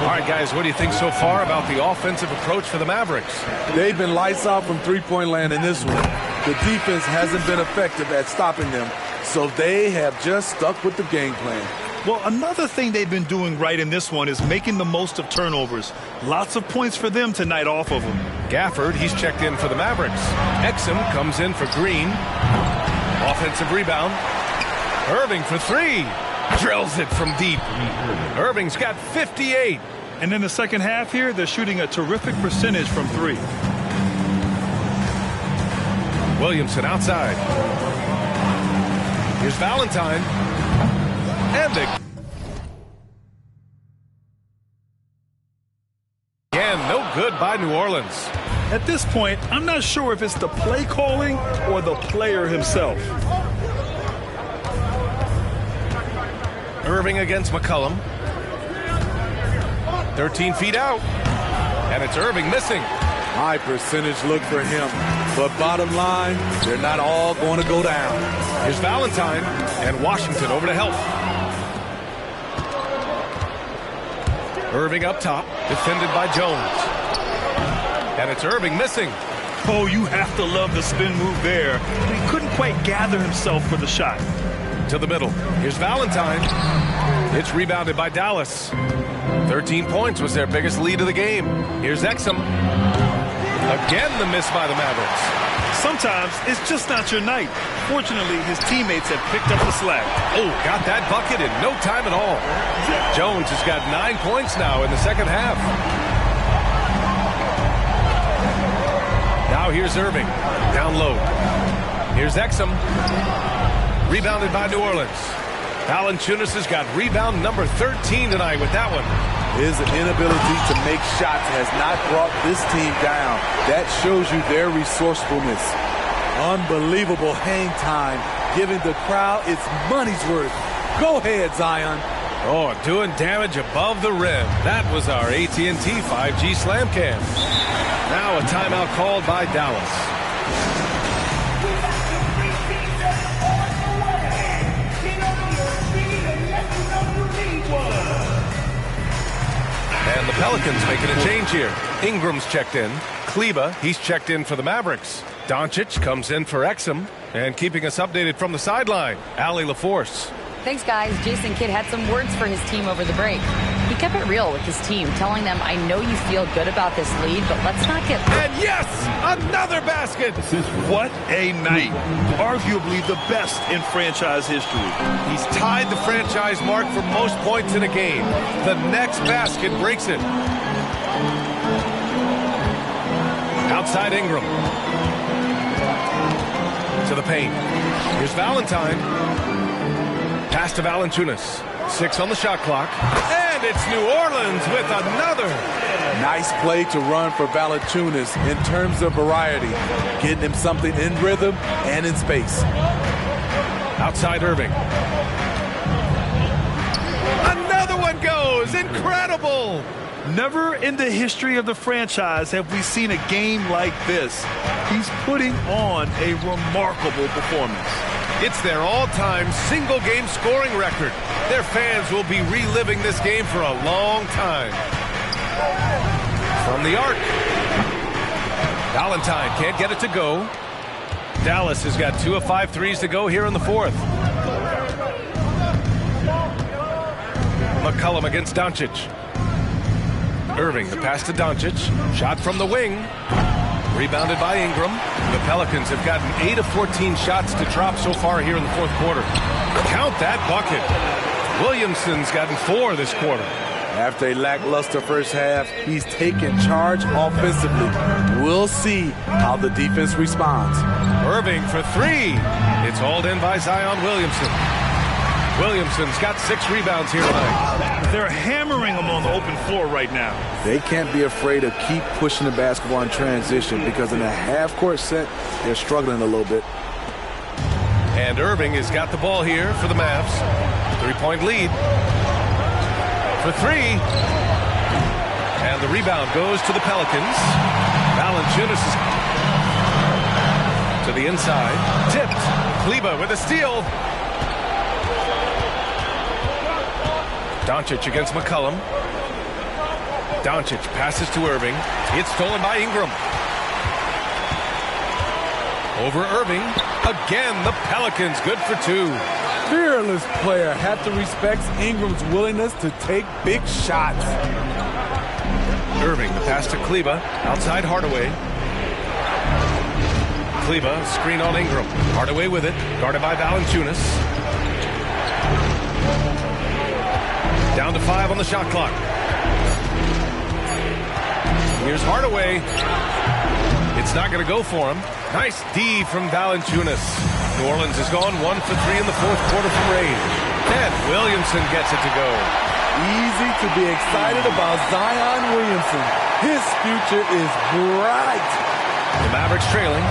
Speaker 1: All right, guys, what do you think so far about the offensive approach for the Mavericks?
Speaker 2: They've been lights out from three-point land in this one. The defense hasn't been effective at stopping them, so they have just stuck with the game plan.
Speaker 3: Well, another thing they've been doing right in this one is making the most of turnovers. Lots of points for them tonight off of them.
Speaker 1: Gafford, he's checked in for the Mavericks. Exum comes in for Green. Offensive rebound. Irving for 3. Drills it from deep. Irving's got 58.
Speaker 3: And in the second half here, they're shooting a terrific percentage from 3.
Speaker 1: Williamson outside. Here's Valentine. And again, no good by New Orleans.
Speaker 3: At this point, I'm not sure if it's the play calling or the player himself.
Speaker 1: Irving against McCollum. 13 feet out. And it's Irving missing.
Speaker 2: High percentage look for him. But bottom line, they're not all going to go down.
Speaker 1: Here's Valentine and Washington over to help. Irving up top, defended by Jones. And it's Irving missing.
Speaker 3: Oh, you have to love the spin move there. He couldn't quite gather himself for the shot.
Speaker 1: To the middle. Here's Valentine. It's rebounded by Dallas. 13 points was their biggest lead of the game. Here's Exum. Again, the miss by the Mavericks.
Speaker 3: Sometimes it's just not your night. Fortunately, his teammates have picked up the slack.
Speaker 1: Oh, got that bucket in no time at all. Jones has got 9 points now in the second half. Now here's Irving. Down low. Here's Exum. Rebounded by New Orleans. Valanciunas has got rebound number 13 tonight with that one.
Speaker 2: His inability to make shots has not brought this team down. That shows you their resourcefulness. Unbelievable hang time, giving the crowd its money's worth. Go ahead, Zion.
Speaker 1: Oh, doing damage above the rim. That was our AT&T 5G Slam Cam. Now a timeout called by Dallas. And the Pelicans making a change here. Ingram's checked in. Kleba, he's checked in for the Mavericks. Doncic comes in for Exum, and keeping us updated from the sideline, Allie LaForce.
Speaker 4: Thanks, guys. Jason Kidd had some words for his team over the break. He kept it real with his team, telling them, I know you feel good about this lead, but let's not get...
Speaker 1: And yes, another basket!
Speaker 3: What a night. Arguably the best in franchise history.
Speaker 1: He's tied the franchise mark for most points in a game. The next basket breaks it. Outside Ingram. To the paint. Here's Valentine. Pass to Valanciunas. 6 on the shot clock. And it's New Orleans with another.
Speaker 2: Nice play to run for Valanciunas in terms of variety. Getting him something in rhythm and in space.
Speaker 1: Outside Irving. Another one goes. Incredible.
Speaker 3: Never in the history of the franchise have we seen a game like this. He's putting on a remarkable performance.
Speaker 1: It's their all-time single-game scoring record. Their fans will be reliving this game for a long time. From the arc. Valentine can't get it to go. Dallas has got 2 of 5 threes to go here in the fourth. McCollum against Doncic. Irving, the pass to Doncic. Shot from the wing. Rebounded by Ingram. The Pelicans have gotten 8 of 14 shots to drop so far here in the fourth quarter. Count that bucket. Williamson's gotten 4 this quarter.
Speaker 2: After a lackluster first half, he's taken charge offensively. We'll see how the defense responds.
Speaker 1: Irving for 3. It's hauled in by Zion Williamson. Williamson's got 6 rebounds here tonight.
Speaker 3: They're hammering him on the open floor right now.
Speaker 2: They can't be afraid to keep pushing the basketball in transition because in a half-court set, they're struggling a little bit.
Speaker 1: And Irving has got the ball here for the Mavs. 3-point lead. For 3. And the rebound goes to the Pelicans. Valanciunas is to the inside. Tipped. Kleba with a steal. Doncic against McCollum. Doncic passes to Irving. It's stolen by Ingram. Over Irving. Again, the Pelicans good for 2.
Speaker 2: Fearless player. Have to respect Ingram's willingness to take big shots.
Speaker 1: Irving, the pass to Kleba. Outside Hardaway. Kleba, screen on Ingram. Hardaway with it. Guarded by Valanciunas. Down to 5 on the shot clock. Here's Hardaway. It's not going to go for him. Nice D from Valanciunas. New Orleans has gone 1 for 3 in the fourth quarter from range. And Williamson gets it to go.
Speaker 2: Easy to be excited about Zion Williamson. His future is bright.
Speaker 1: The Mavericks trailing.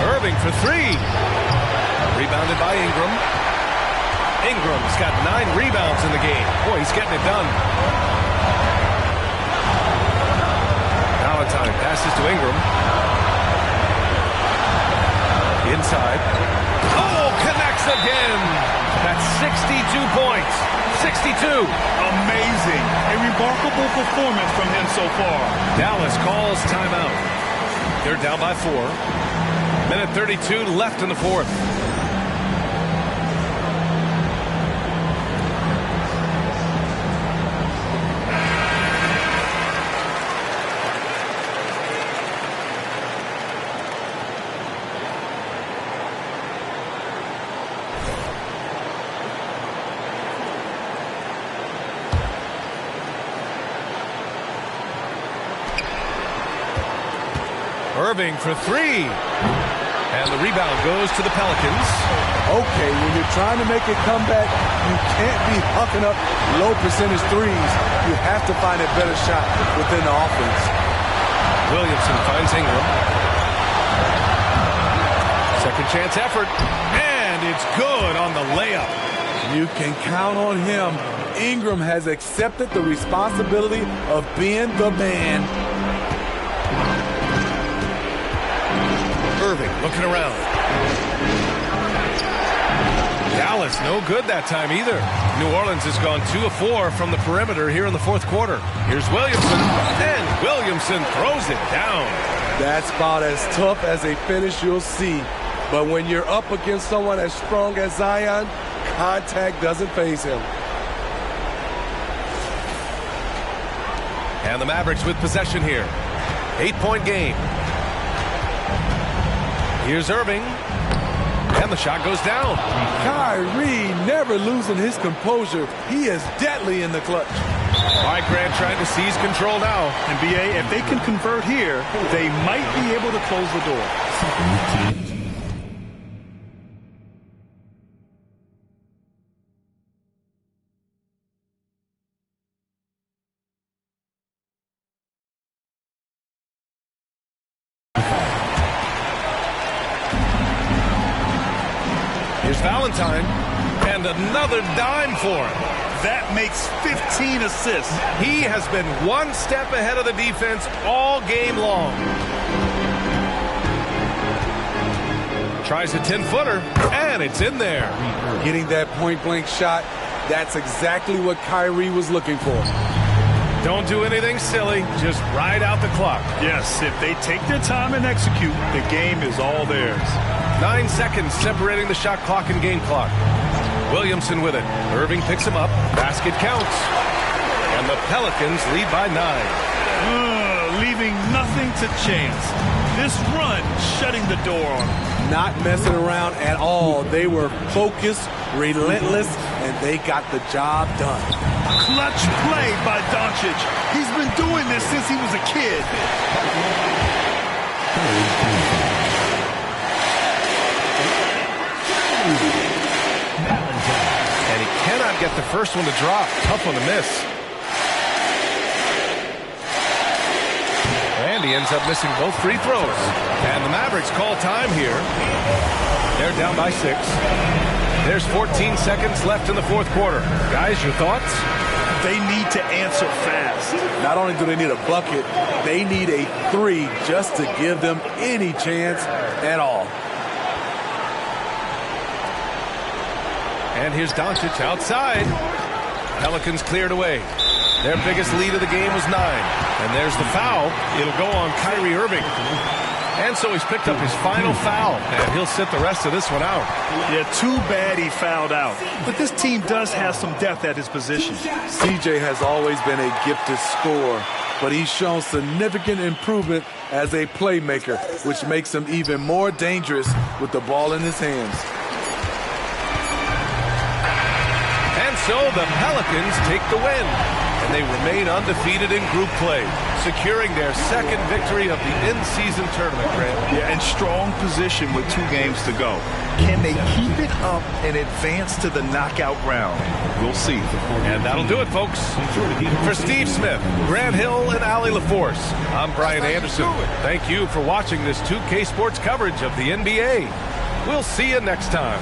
Speaker 1: Irving for 3. Rebounded by Ingram. Ingram's got 9 rebounds in the game. Boy, he's getting it done. Valentine passes to Ingram. Inside. Oh, connects again. That's 62 points. 62.
Speaker 3: Amazing. A remarkable performance from him so far.
Speaker 1: Dallas calls timeout. They're down by 4. Minute 32 left in the fourth. Irving for 3. And the rebound goes to the Pelicans.
Speaker 2: Okay, when you're trying to make a comeback, you can't be hucking up low percentage threes. You have to find a better shot within the offense.
Speaker 1: Williamson finds Ingram. Second chance effort. And it's good on the layup.
Speaker 2: You can count on him. Ingram has accepted the responsibility of being the man. Irving
Speaker 1: looking around. Dallas, no good that time either. New Orleans has gone 2 of 4 from the perimeter here in the fourth quarter. Here's Williamson, and Williamson throws it down.
Speaker 2: That's about as tough as a finish you'll see. But when you're up against someone as strong as Zion, contact doesn't faze him.
Speaker 1: And the Mavericks with possession here. 8-point game. Here's Irving. And the shot goes down.
Speaker 2: Kyrie never losing his composure. He is deadly in the clutch.
Speaker 1: All right, Grant trying to seize control now.
Speaker 3: And BA, if they can convert here, they might be able to close the door.
Speaker 1: Here's Valentine, and another dime for him.
Speaker 3: That makes 15 assists.
Speaker 1: He has been one step ahead of the defense all game long. Tries a 10-footer, and it's in there.
Speaker 2: Getting that point-blank shot, that's exactly what Kyrie was looking for.
Speaker 1: Don't do anything silly, just ride out the clock.
Speaker 3: Yes, if they take their time and execute, the game is all theirs.
Speaker 1: 9 seconds separating the shot clock and game clock. Williamson with it. Irving picks him up. Basket counts. And the Pelicans lead by 9.
Speaker 3: Leaving nothing to chance. This run shutting the door on them.
Speaker 2: Not messing around at all. They were focused, relentless, and they got the job done.
Speaker 3: Clutch play by Doncic. He's been doing this since he was a kid.
Speaker 1: And he cannot get the first one to drop. Tough one to miss. And he ends up missing both free throws. And the Mavericks call time here. They're down by 6. There's 14 seconds left in the fourth quarter. Guys, your thoughts?
Speaker 3: They need to answer fast.
Speaker 2: Not only do they need a bucket, they need a 3 just to give them any chance at all.
Speaker 1: And here's Doncic outside. Pelicans cleared away. Their biggest lead of the game was 9. And there's the foul. It'll go on Kyrie Irving. And so he's picked up his final foul. And he'll sit the rest of this one out.
Speaker 3: Yeah, too bad he fouled out. But this team does have some depth at his position.
Speaker 2: CJ has always been a gifted scorer, but he's shown significant improvement as a playmaker, which makes him even more dangerous with the ball in his hands.
Speaker 1: And so the Pelicans take the win. And they remain undefeated in group play, securing their second victory of the in-season tournament, Grant.
Speaker 3: Yeah, in strong position with 2 games to go. Can they keep it up and advance to the knockout round? We'll see.
Speaker 1: And that'll do it, folks. For Steve Smith, Grant Hill, and Allie LaForce, I'm Brian Anderson. Thank you for watching this 2K Sports coverage of the NBA. We'll see you next time.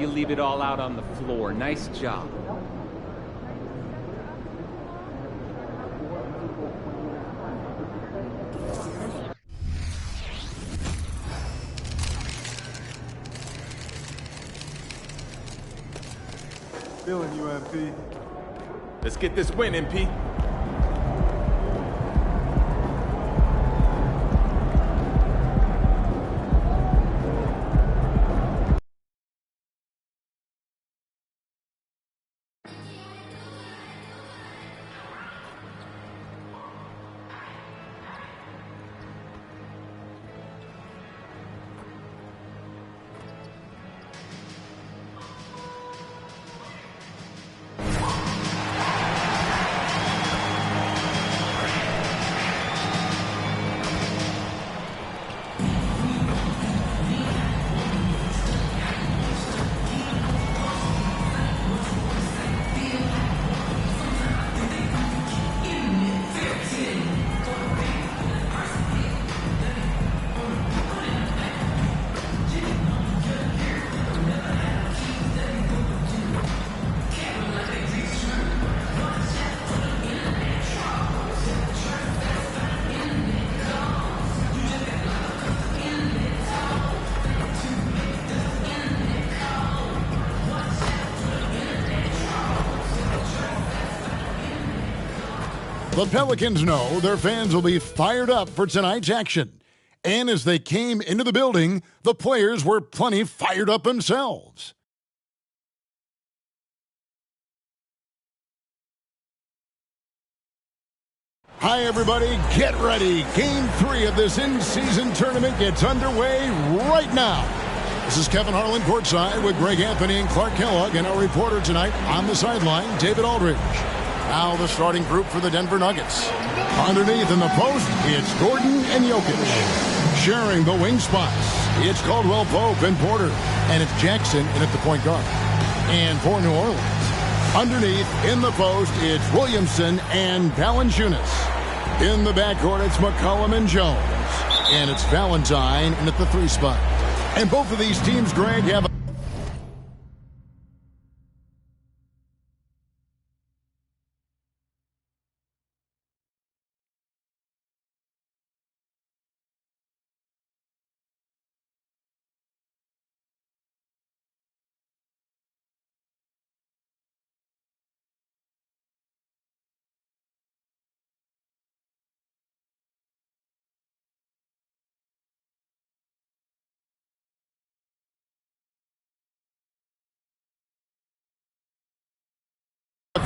Speaker 10: you leave it all out on the floor. Nice job.
Speaker 7: Feeling you, MP.
Speaker 11: Let's get this win, MP.
Speaker 12: The Pelicans know their fans will be fired up for tonight's action. And as they came into the building, the players were plenty fired up themselves. Hi, everybody. Get ready. Game 3 of this in-season tournament gets underway right now. This is Kevin Harlan courtside with Greg Anthony and Clark Kellogg, and our reporter tonight on the sideline, David Aldridge. Now the starting group for the Denver Nuggets. Underneath in the post, it's Gordon and Jokic. Sharing the wing spots, it's Caldwell Pope and Porter. And it's Jackson in at the point guard. And for New Orleans, underneath in the post, it's Williamson and Valanciunas. In the backcourt, it's McCollum and Jones. And it's Valentine in at the 3 spot. And both of these teams, Greg, have a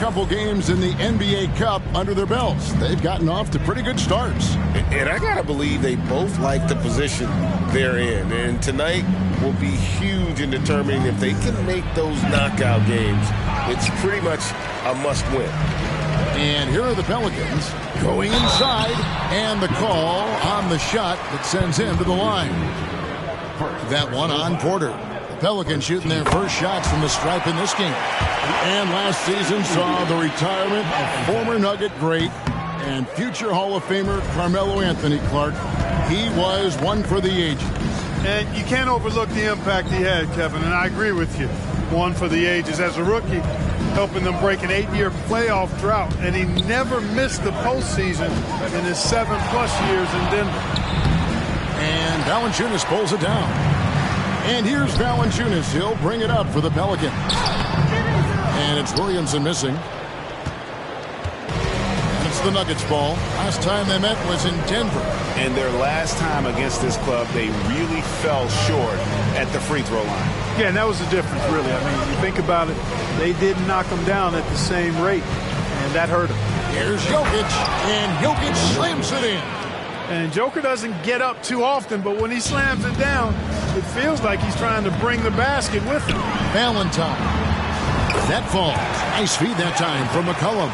Speaker 12: couple games in the NBA Cup under their belts. They've gotten off to pretty good starts.
Speaker 13: And I got to believe they both like the position they're in. And tonight will be huge in determining if they can make those knockout games. It's pretty much a must-win.
Speaker 12: And here are the Pelicans going inside, and the call on the shot that sends him to the line. That one on Porter. The Pelicans shooting their first shots from the stripe in this game. And last season saw the retirement of former Nugget great and future Hall of Famer Carmelo Anthony. Clark. He was one for the ages.
Speaker 14: And you can't overlook the impact he had, Kevin, and I agree with you. One for the ages. As a rookie, helping them break an 8-year playoff drought, and he never missed the postseason in his 7+ years in Denver.
Speaker 12: And Valanciunas pulls it down. And here's Valanciunas. He'll bring it up for the Pelicans. And it's Williamson missing. And it's the Nuggets ball. Last time they met was in Denver.
Speaker 15: And their last time against this club, they really fell short at the free throw line.
Speaker 14: Yeah, and that was the difference, really. I mean, you think about it, they didn't knock them down at the same rate, and that hurt them.
Speaker 12: Here's Jokic, and Jokic slams it in.
Speaker 14: And Joker doesn't get up too often, but when he slams it down, it feels like he's trying to bring the basket with him.
Speaker 12: Valentine. That falls. Nice feed that time from McCollum.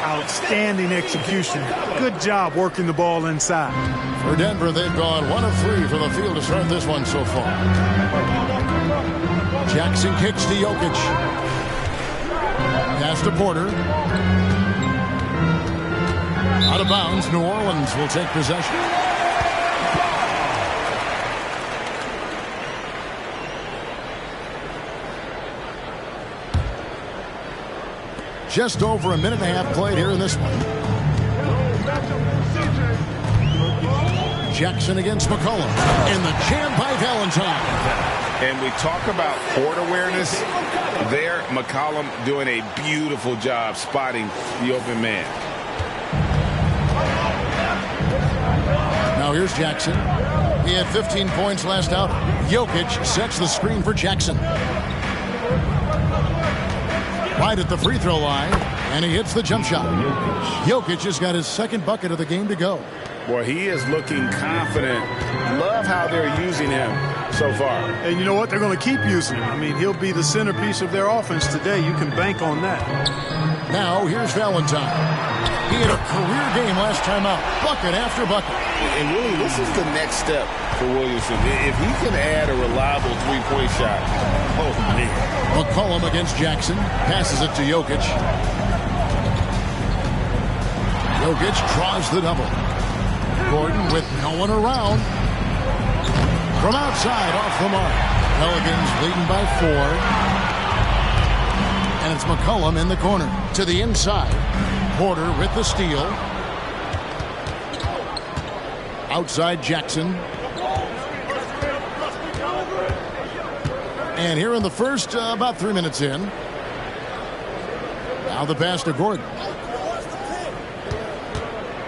Speaker 14: Outstanding execution. Good job working the ball inside.
Speaker 12: For Denver, they've gone 1 of 3 from the field to start this one so far. Jackson kicks to Jokic. Pass to Porter. Out of bounds, New Orleans will take possession. Just over a minute and a half played here in this one. Jackson against McCollum. And the jam by Valentine.
Speaker 15: And we talk about court awareness. There, McCollum doing a beautiful job spotting the open man.
Speaker 12: Now here's Jackson. He had 15 points last out. Jokic sets the screen for Jackson. Right at the free throw line, and he hits the jump shot. Jokic has got his second bucket of the game to go.
Speaker 15: Boy, he is looking confident. Love how they're using him so far.
Speaker 14: And you know what? They're going to keep using him. I mean, he'll be the centerpiece of their offense today. You can bank on that.
Speaker 12: Now here's Valentine. He had a career game last time out. Bucket after bucket.
Speaker 13: And really, this is the next step for Williamson. If he can add a reliable three-point shot, oh, man.
Speaker 12: McCollum against Jackson. Passes it to Jokic. Jokic draws the double. Gordon with no one around. From outside, off the mark. Pelicans leading by 4. And it's McCollum in the corner. To the inside. Porter with the steal. Outside Jackson. And here in the first, about 3 minutes in. Now the pass to Gordon.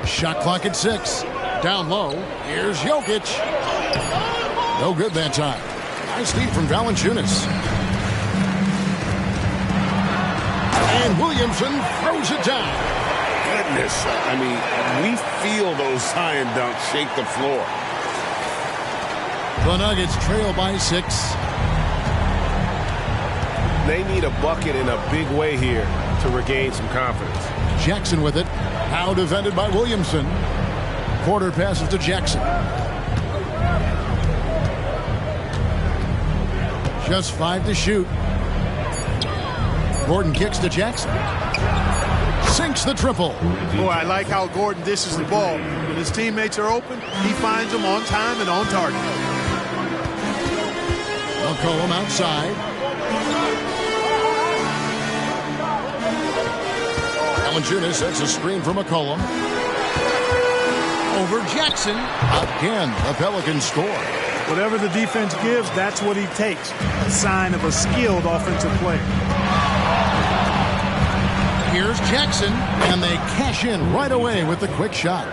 Speaker 12: Shot clock at 6. Down low. Here's Jokic. No good that time. Nice lead from Valanciunas. And Williamson throws it down.
Speaker 13: Goodness. I mean, we feel those science dunks shake the floor.
Speaker 12: The Nuggets trail by 6.
Speaker 1: They need a bucket in a big way here to regain some confidence.
Speaker 12: Jackson with it. Now defended by Williamson. Porter passes to Jackson. Just 5 to shoot. Gordon kicks to Jackson. Sinks the triple.
Speaker 14: Boy, I like how Gordon dishes the ball. When his teammates are open, he finds them on time and on target.
Speaker 12: McCollum outside. Valanciunas sets a screen for McCollum. Over Jackson. Again, the Pelicans score.
Speaker 14: Whatever the defense gives, that's what he takes. A sign of a skilled offensive player.
Speaker 12: Here's Jackson, and they cash in right away with the quick shot.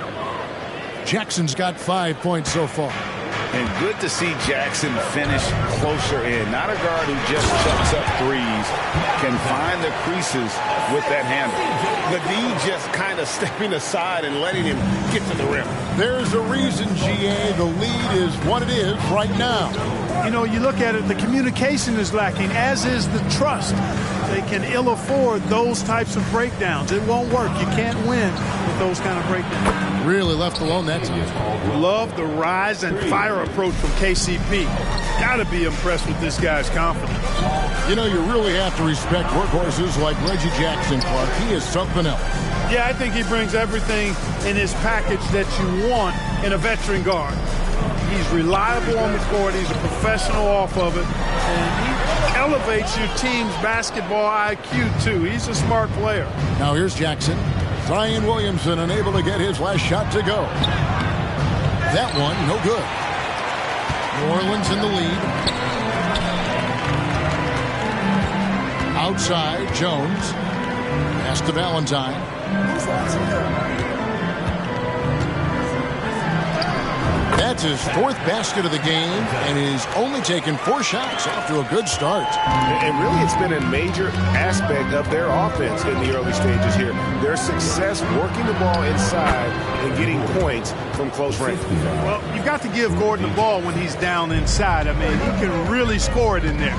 Speaker 12: Jackson's got 5 points so far.
Speaker 15: And good to see Jackson finish closer in. Not a guard who just chucks up threes. Can find the creases with that handle.
Speaker 13: The D just kind of stepping aside and letting him get to the rim.
Speaker 12: There's a reason, GA, the lead is what it is right now.
Speaker 14: You know, you look at it, the communication is lacking, as is the trust. They can ill afford those types of breakdowns. It won't work. You can't win with those kind of breakdowns.
Speaker 12: Really left alone that time.
Speaker 14: Love the rise and fire approach from KCP. Got to be impressed with this guy's confidence.
Speaker 12: You know, you really have to respect workhorses like Reggie Jackson, Clark. He is something else.
Speaker 14: Yeah, I think he brings everything in his package that you want in a veteran guard. He's reliable on the court. He's a professional off of it. And he elevates your team's basketball IQ, too. He's a smart player.
Speaker 12: Now here's Jackson. Zion Williamson unable to get his last shot to go. That one, no good. New Orleans in the lead. Outside, Jones. Pass to Valentine. That's his 4th basket of the game, and he's only taken 4 shots off to a good start.
Speaker 1: And really, it's been a major aspect of their offense in the early stages here. Their success working the ball inside and getting points from close range.
Speaker 14: Well, you've got to give Gordon the ball when he's down inside. I mean, he can really score it in there.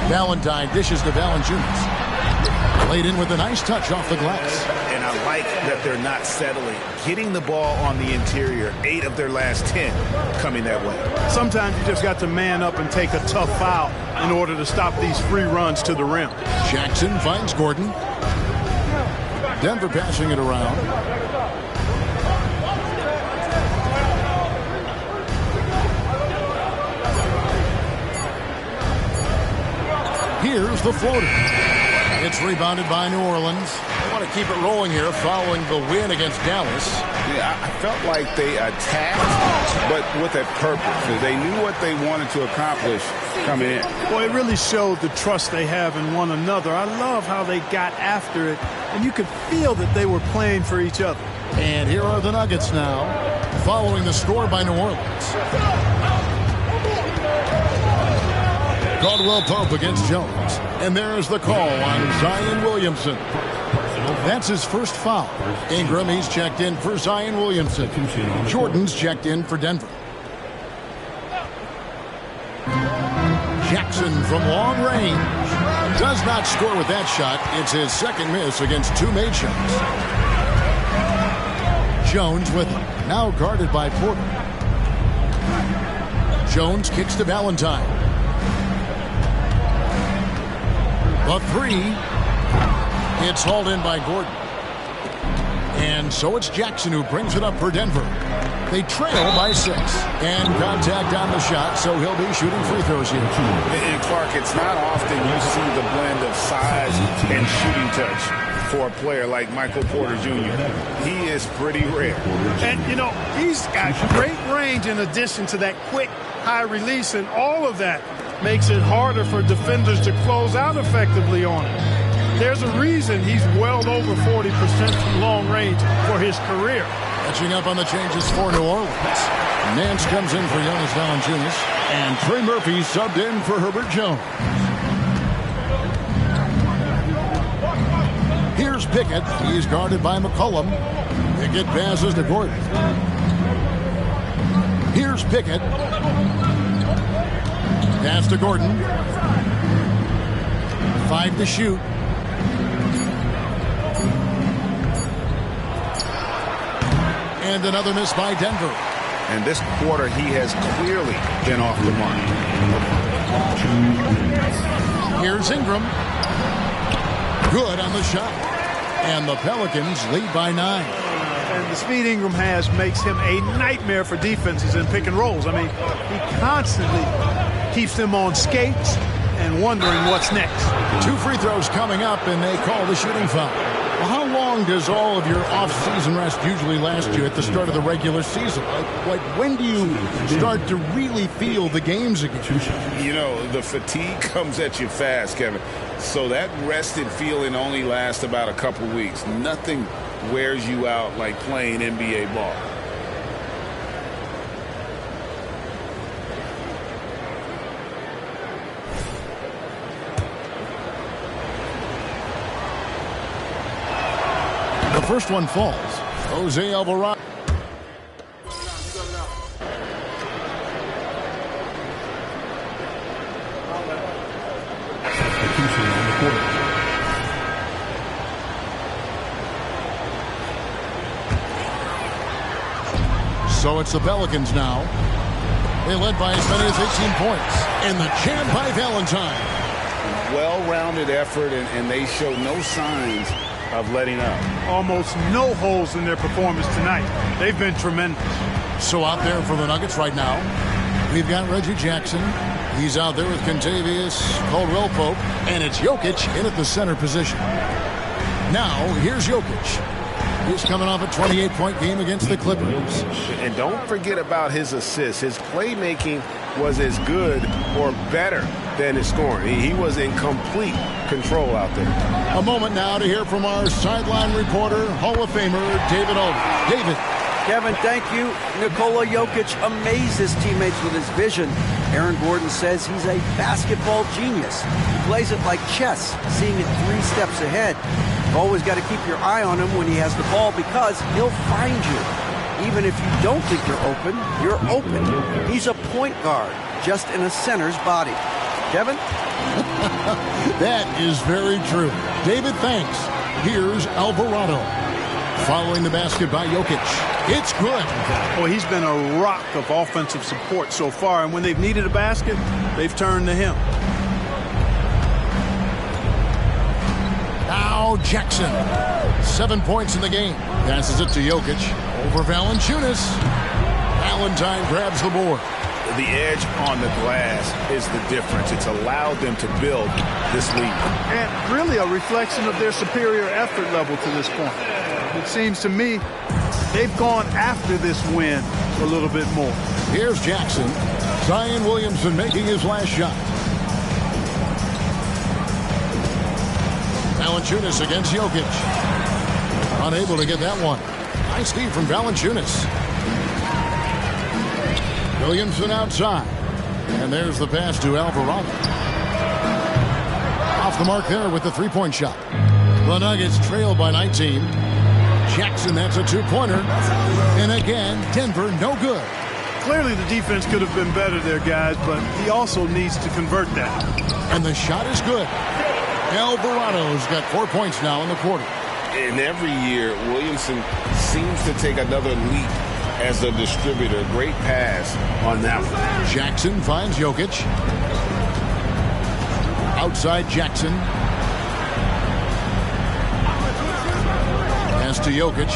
Speaker 12: Valentine dishes to Valanciunas. Laid in with a nice touch off the glass.
Speaker 15: And I like that they're not settling. Getting the ball on the interior, 8 of their last 10 coming that way.
Speaker 14: Sometimes you just got to man up and take a tough foul in order to stop these free runs to the rim.
Speaker 12: Jackson finds Gordon. Denver passing it around. Here's the floater. It's rebounded by New Orleans. They want to keep it rolling here following the win against Dallas.
Speaker 15: Yeah, I felt like they attacked, but with a purpose. They knew what they wanted to accomplish coming in.
Speaker 14: Well, it really showed the trust they have in one another. I love how they got after it, and you could feel that they were playing for each other.
Speaker 12: And here are the Nuggets now, following the score by New Orleans. Caldwell Pope against Jones. And there's the call on Zion Williamson. That's his first foul. Ingram, he's checked in for Zion Williamson. Jordan's checked in for Denver. Jackson from long range. Does not score with that shot. It's his second miss against two made shots. Jones with him. Now guarded by Porter. Jones kicks to Valentine. The three. It's hauled in by Gordon. And so it's Jackson who brings it up for Denver. They trail by 6. And contact on the shot, so he'll be shooting free throws here.
Speaker 15: And Clark, it's not often you see the blend of size and shooting touch for a player like Michael Porter Jr. He is pretty rare.
Speaker 14: And, you know, he's got great range in addition to that quick, high release, and all of that makes it harder for defenders to close out effectively on him. There's a reason he's well over 40% from long range for his career.
Speaker 12: Catching up on the changes for New Orleans. Nance comes in for Jonas Valanciunas. And Trey Murphy subbed in for Herbert Jones. Here's Pickett. He's guarded by McCollum. Pickett passes to Gordon. Here's Pickett. Pass to Gordon. 5 to shoot. And another miss by Denver.
Speaker 15: And this quarter, he has clearly been off the mark.
Speaker 12: Here's Ingram. Good on the shot. And the Pelicans lead by 9.
Speaker 14: And the speed Ingram has makes him a nightmare for defenses in pick and rolls. I mean, he constantly keeps them on skates and wondering what's next.
Speaker 12: 2 free throws coming up, and they call the shooting foul. Well, how long does all of your off-season rest usually last you at the start of the regular season? Like when do you start to really feel the games again?
Speaker 15: You know, the fatigue comes at you fast, Kevin. So that rested feeling only lasts about a couple weeks. Nothing wears you out like playing NBA ball.
Speaker 12: The first one falls. Jose Alvarado. So it's the Pelicans now. They led by as many as 18 points. And the champ by Valentine.
Speaker 15: Well-rounded effort, and they show no signs of letting up.
Speaker 14: Almost no holes in their performance tonight. They've been tremendous.
Speaker 12: So out there for the Nuggets right now, we've got Reggie Jackson. He's out there with Kentavious Caldwell Pope, and it's Jokic in at the center position. Now, here's Jokic. He's coming off a 28-point game against the Clippers.
Speaker 13: And don't forget about his assists. His playmaking was as good or better than his scoring. He was in complete control out there.
Speaker 12: A moment now to hear from our sideline reporter, Hall of Famer David Aldridge. David.
Speaker 16: Kevin, thank you. Nikola Jokic amazed his teammates with his vision. Aaron Gordon says he's a basketball genius. He plays it like chess, seeing it 3 steps ahead. You've always got to keep your eye on him when he has the ball because he'll find you. Even if you don't think you're open. He's a point guard, just in a center's body. Kevin?
Speaker 12: That is very true. David, thanks. Here's Alvarado. Following the basket by Jokic. It's good.
Speaker 14: Well, he's been a rock of offensive support so far, and when they've needed a basket, they've turned to him.
Speaker 12: Now Jackson. 7 points in the game. Passes it to Jokic. Over Valanciunas. Valentine grabs the board.
Speaker 15: the edge on the glass is the difference. It's allowed them to build this lead.
Speaker 14: And really a reflection of their superior effort level to this point. It seems to me they've gone after this win a little bit more.
Speaker 12: Here's Jackson. Zion Williamson making his last shot. Valanciunas against Jokic. Unable to get that one. Nice D from Valanciunas. Williamson outside. And there's the pass to Alvarado. Off the mark there with the three-point shot. The Nuggets trail by 19. Jackson, that's a two-pointer. And again, Denver, no good.
Speaker 14: Clearly the defense could have been better there, guys, but he also needs to convert that.
Speaker 12: And the shot is good. Alvarado's got 4 points now in the quarter.
Speaker 13: And every year, Williamson seems to take another leap as a distributor. Great pass on that one.
Speaker 12: Jackson finds Jokic. Outside Jackson. Pass to Jokic.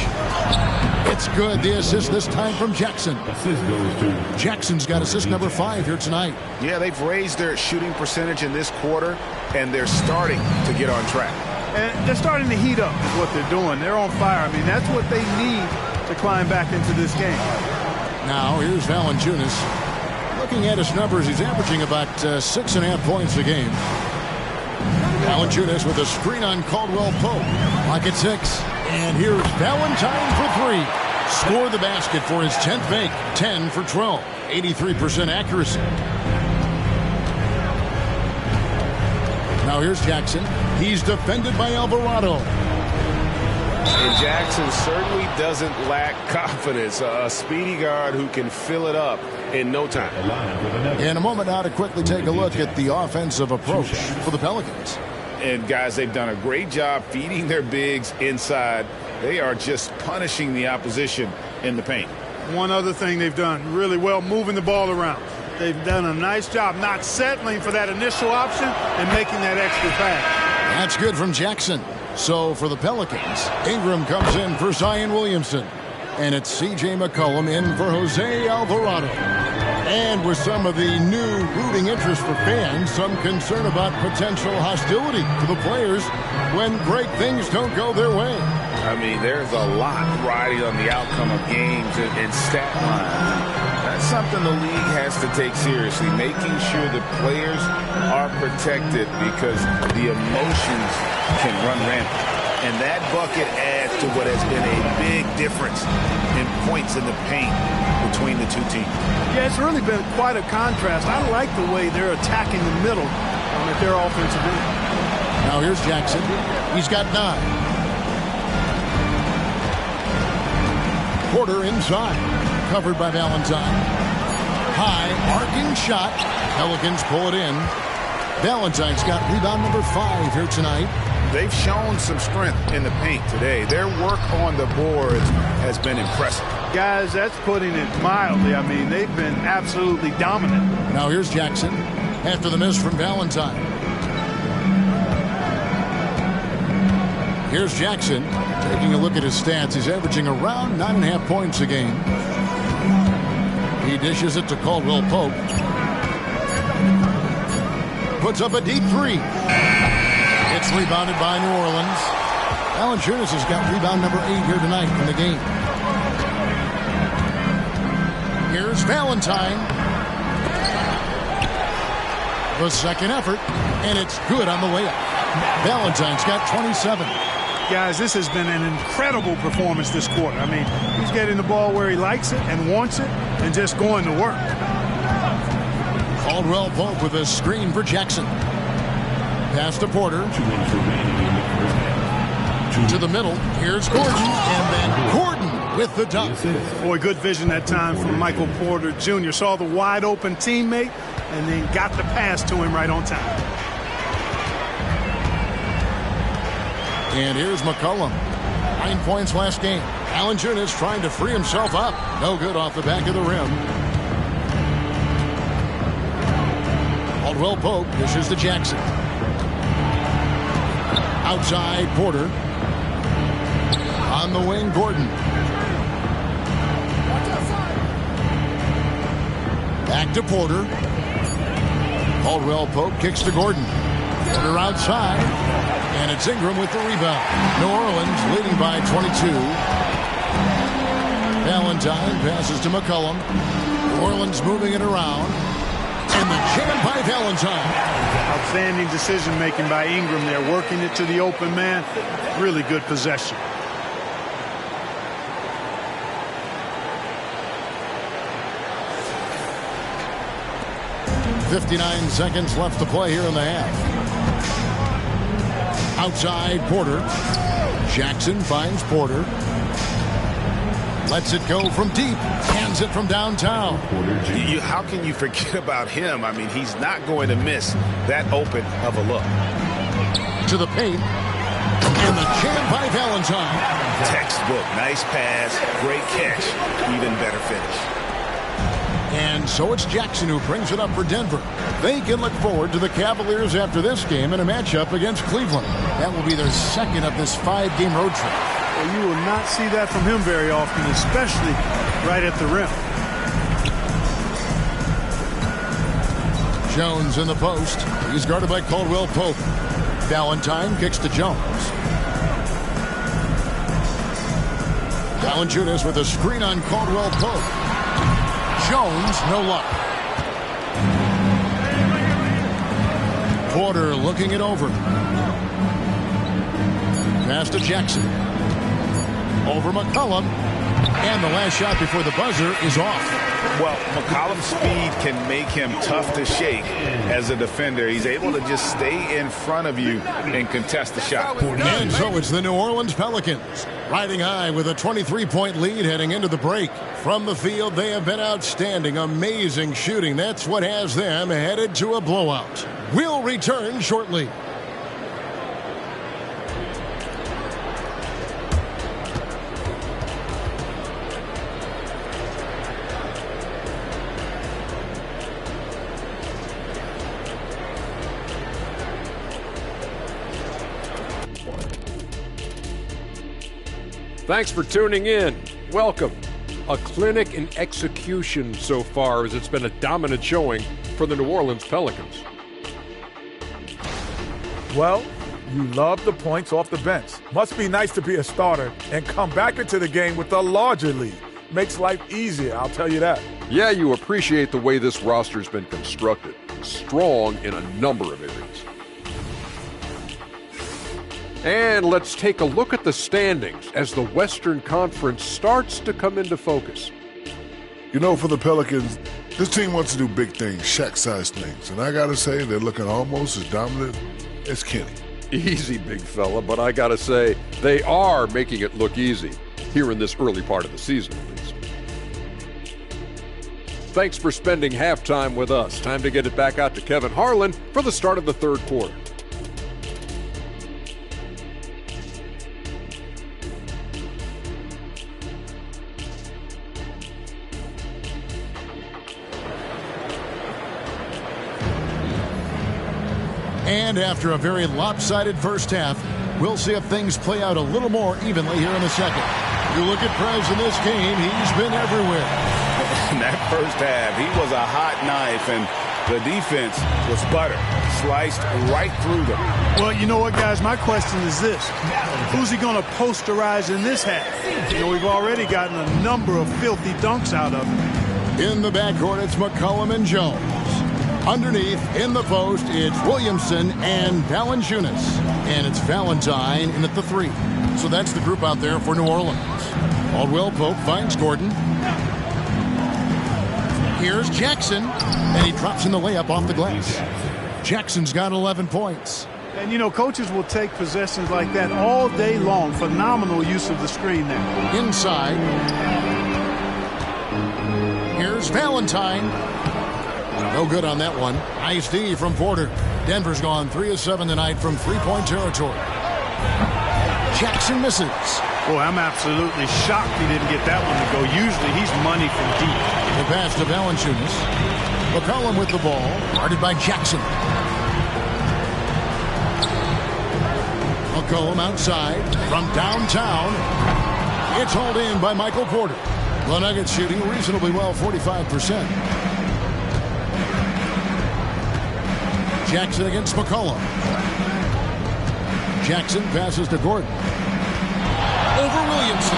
Speaker 12: It's good. The assist this time from Jackson.
Speaker 5: Assist goes to
Speaker 12: Jackson's got assist number 5 here tonight.
Speaker 15: Yeah, they've raised their shooting percentage in this quarter, and they're starting to get on track.
Speaker 14: And they're starting to heat up is what they're doing. They're on fire. I mean, that's what they need to climb back into this game.
Speaker 12: Now, here's Valanciunas. Looking at his numbers, he's averaging about 6.5 points a game. Valanciunas with a screen on Caldwell Pope. Pocket 6. And here's Valentine for 3. Scored the basket for his 10th make. 10 for 12. 83% accuracy. Now here's Jackson. He's defended by Alvarado.
Speaker 15: And Jackson certainly doesn't lack confidence. A speedy guard who can fill it up in no time.
Speaker 12: In a moment now to quickly take a look at the offensive approach for the Pelicans.
Speaker 15: And guys, they've done a great job feeding their bigs inside. They are just punishing the opposition in the paint.
Speaker 14: One other thing they've done really well, moving the ball around. They've done a nice job not settling for that initial option and making that extra pass.
Speaker 12: That's good from Jackson. So for the Pelicans, Ingram comes in for Zion Williamson. And it's C.J. McCollum in for Jose Alvarado. And with some of the new rooting interest for fans, some concern about potential hostility to the players when great things don't go their way.
Speaker 15: I mean, there's a lot riding on the outcome of games and stat lines. That's something the league has to take seriously, making sure the players are protected because the emotions can run rampant. And that bucket adds to what has been a big difference in points in the paint between the two teams.
Speaker 14: Yeah, it's really been quite a contrast. I like the way they're attacking the middle at their offensive end.
Speaker 12: Now here's Jackson. He's got 9. Porter inside. Covered by Valentine. High, arcing shot. Pelicans pull it in. Valentine's got rebound number 5 here tonight.
Speaker 15: They've shown some strength in the paint today. Their work on the boards has been impressive.
Speaker 14: Guys, that's putting it mildly. I mean, they've been absolutely dominant.
Speaker 12: Now here's Jackson after the miss from Valentine. Here's Jackson taking a look at his stats. He's averaging around 9.5 points a game. He dishes it to Caldwell Pope. Puts up a deep 3. It's rebounded by New Orleans. Valanciunas has got rebound number 8 here tonight in the game. Here's Valentine. The second effort, and it's good on the layup. Valentine's got 27.
Speaker 14: Guys, this has been an incredible performance this quarter. I mean, he's getting the ball where he likes it and wants it and just going to work.
Speaker 12: Caldwell Pope with a screen for Jackson. Pass to Porter.
Speaker 5: 2 minutes remaining in the first half.
Speaker 12: To the middle. Here's Gordon. And then Gordon with the dunk.
Speaker 14: Boy, good vision that time from Michael Porter Jr. Saw the wide open teammate and then got the pass to him right on time.
Speaker 12: And here's McCollum. 9 points last game. Valanciunas trying to free himself up. No good off the back of the rim. Caldwell Pope dishes to Jackson. Outside Porter. On the wing, Gordon. Back to Porter. Caldwell Pope kicks to Gordon. Porter outside. And it's Ingram with the rebound. New Orleans leading by 22. Valentine passes to McCollum. New Orleans moving it around. And the jam by Valentine.
Speaker 14: Outstanding decision-making by Ingram there, working it to the open man. Really good possession.
Speaker 12: .59 seconds left to play here in the half. Outside, Porter. Jackson finds Porter. Lets it go from deep. Hands it from downtown.
Speaker 15: How can you forget about him? I mean, he's not going to miss that open of a look.
Speaker 12: To the paint. And the jam by Valentine.
Speaker 15: Textbook. Nice pass. Great catch. Even better finish.
Speaker 12: And so it's Jackson who brings it up for Denver. They can look forward to the Cavaliers after this game in a matchup against Cleveland. That will be their second of this 5-game road trip.
Speaker 14: Well, you will not see that from him very often, especially right at the rim.
Speaker 12: Jones in the post. He's guarded by Caldwell Pope. Valentine kicks to Jones. Valanciunas with a screen on Caldwell Pope. Jones, no luck. Porter looking it over. Pass to Jackson. Over McCollum. And the last shot before the buzzer is off.
Speaker 15: Well, McCollum's speed can make him tough to shake as a defender. He's able to just stay in front of you and contest the shot.
Speaker 12: And so it's the New Orleans Pelicans riding high with a 23-point lead heading into the break. From the field, they have been outstanding. Amazing shooting. That's what has them headed to a blowout. We'll return shortly.
Speaker 6: Thanks for tuning in. Welcome. A clinic in execution so far, as it's been a dominant showing for the New Orleans Pelicans.
Speaker 7: Well, you love the points off the bench. Must be nice to be a starter and come back into the game with a larger lead. Makes life easier, I'll tell you that.
Speaker 6: Yeah, you appreciate the way this roster's been constructed. Strong in a number of areas. And let's take a look at the standings as the Western Conference starts to come into focus.
Speaker 8: You know, for the Pelicans, this team wants to do big things, Shaq-sized things. And I got to say, they're looking almost as dominant as Kenny.
Speaker 6: Easy, big fella, but I got to say, they are making it look easy here in this early part of the season, at least. Thanks for spending halftime with us. Time to get it back out to Kevin Harlan for the start of the third quarter.
Speaker 12: And after a very lopsided first half, we'll see if things play out a little more evenly here in the second. You look at Prez in this game, he's been everywhere.
Speaker 15: In that first half, he was a hot knife, and the defense was butter, sliced right through them.
Speaker 14: Well, you know what, guys? My question is this. Who's he going to posterize in this half? You know, we've already gotten a number of filthy dunks out of him.
Speaker 12: In the backcourt, it's McCollum and Jones. Underneath, in the post, it's Williamson and Valanciunas. And it's Valentine in at the 3. So that's the group out there for New Orleans. Caldwell Pope finds Gordon. Here's Jackson. And he drops in the layup off the glass. Jackson's got 11 points.
Speaker 14: And, you know, coaches will take possessions like that all day long. Phenomenal use of the screen there.
Speaker 12: Inside. Here's Valentine. No good on that one. Nice D from Porter. Denver's gone 3 of 7 tonight from three-point territory. Jackson misses.
Speaker 14: Boy, I'm absolutely shocked he didn't get that one to go. Usually he's money from deep.
Speaker 12: The pass to Valanciunas. McCollum with the ball. Guarded by Jackson. McCollum outside from downtown. It's hauled in by Michael Porter. The Nuggets shooting reasonably well, 45%. Jackson against McCollum. Jackson passes to Gordon. Over Williamson.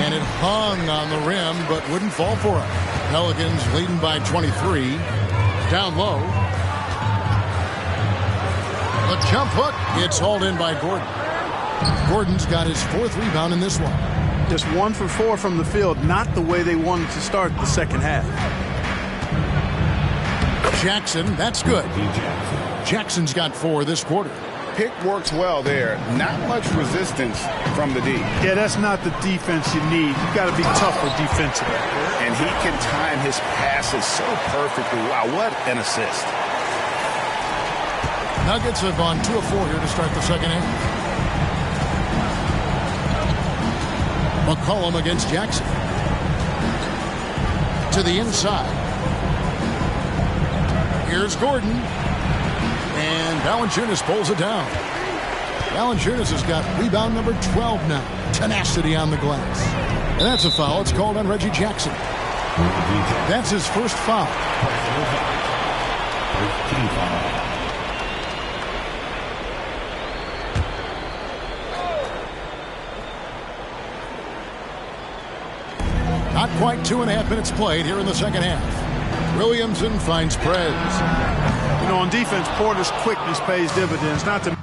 Speaker 12: And it hung on the rim, but wouldn't fall for him. Pelicans leading by 23. Down low. The jump hook. It's hauled in by Gordon. Gordon's got his 4th rebound in this one.
Speaker 14: Just 1 for 4 from the field. Not the way they wanted to start the second half.
Speaker 12: Jackson, that's good. Jackson's got 4 this quarter.
Speaker 15: Pick works well there. Not much resistance from the D.
Speaker 14: Yeah, that's not the defense you need. You got to be tougher defensively.
Speaker 15: And he can time his passes so perfectly. Wow, what an assist.
Speaker 12: Nuggets have gone 2 of 4 here to start the second half. McCollum against Jackson. To the inside. Here's Gordon. And Valanciunas pulls it down. Valanciunas has got rebound number 12 now. Tenacity on the glass. And that's a foul. It's called on Reggie Jackson. That's his first foul. Not quite 2.5 minutes played here in the second half. Williamson finds Prez.
Speaker 14: You know, on defense, Porter's quickness pays dividends. Not to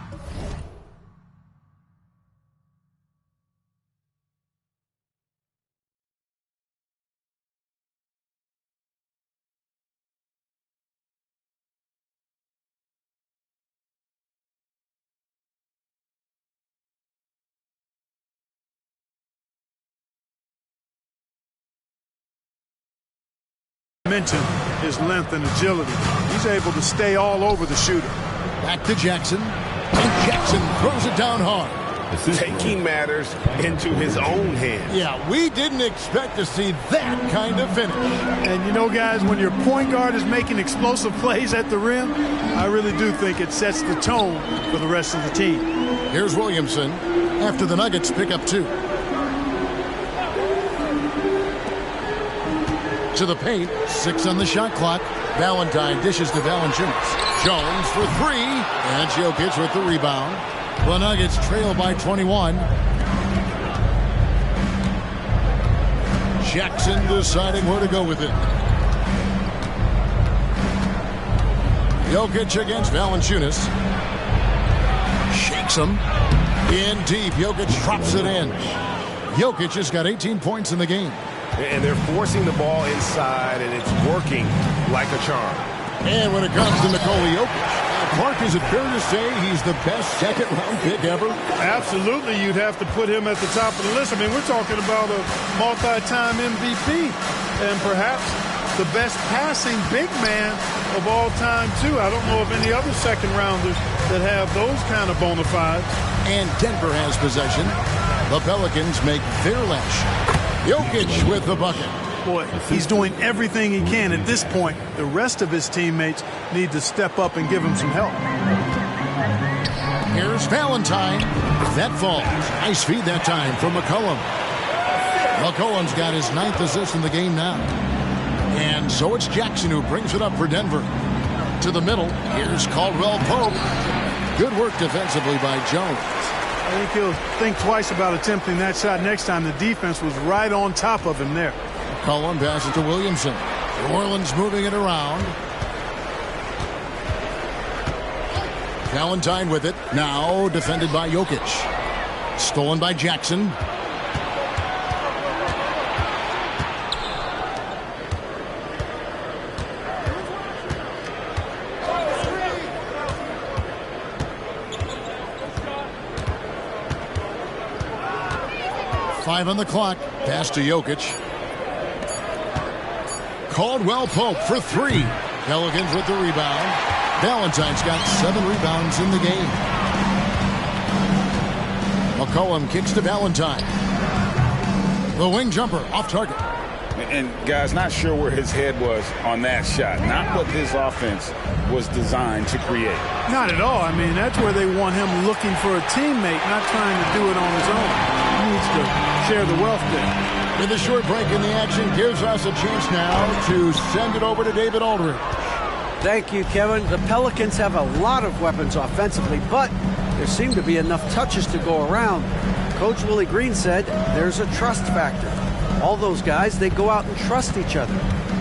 Speaker 14: mention his length and agility. He's able to stay all over the shooter.
Speaker 12: Back to Jackson. And Jackson throws it down hard.
Speaker 13: Taking matters into his own hands.
Speaker 12: Yeah, we didn't expect to see that kind of finish.
Speaker 14: And you know, guys, when your point guard is making explosive plays at the rim, I really do think it sets the tone for the rest of the team.
Speaker 12: Here's Williamson after the Nuggets pick up 2. To the paint, 6 on the shot clock. Valentine dishes to Valanciunas. Jones for 3, and Jokic with the rebound. The Nuggets trail by 21. Jackson deciding where to go with it. Jokic against Valanciunas. Shakes him. In deep, Jokic drops it in. Jokic has got 18 points in the game.
Speaker 13: And they're forcing the ball inside, and it's working like a charm.
Speaker 12: And when it comes to Nikola Jokic, Clark, is it fair to say he's the best second-round pick ever?
Speaker 14: Absolutely, you'd have to put him at the top of the list. I mean, we're talking about a multi-time MVP and perhaps the best passing big man of all time, too. I don't know of any other second-rounders that have those kind of bona fides.
Speaker 12: And Denver has possession. The Pelicans make their last shot. Jokic with the bucket.
Speaker 14: Boy, he's doing everything he can at this point. The rest of his teammates need to step up and give him some help.
Speaker 12: Here's Valentine. That falls. Nice feed that time from McCollum. McCollum's got his 9th assist in the game now. And so it's Jackson who brings it up for Denver. To the middle. Here's Caldwell Pope. Good work defensively by Jones.
Speaker 14: I think he'll think twice about attempting that shot next time. The defense was right on top of him there.
Speaker 12: McCollum passes to Williamson. New Orleans moving it around. Valentine with it. Now defended by Jokic. Stolen by Jackson. Five on the clock. Pass to Jokic. Caldwell Pope for 3. Pelicans with the rebound. Valentine's got 7 rebounds in the game. McCollum kicks to Valentine. The wing jumper off target.
Speaker 15: And guys, not sure where his head was on that shot. Not what this offense was designed to create.
Speaker 14: Not at all. I mean, that's where they want him looking for a teammate, not trying to do it on his own. He needs to share the wealth there.
Speaker 12: With a short break in the action gives us a chance now to send it over to David Aldridge.
Speaker 16: Thank you, Kevin. The Pelicans have a lot of weapons offensively, but there seem to be enough touches to go around. Coach Willie Green said there's a trust factor. All those guys, they go out and trust each other.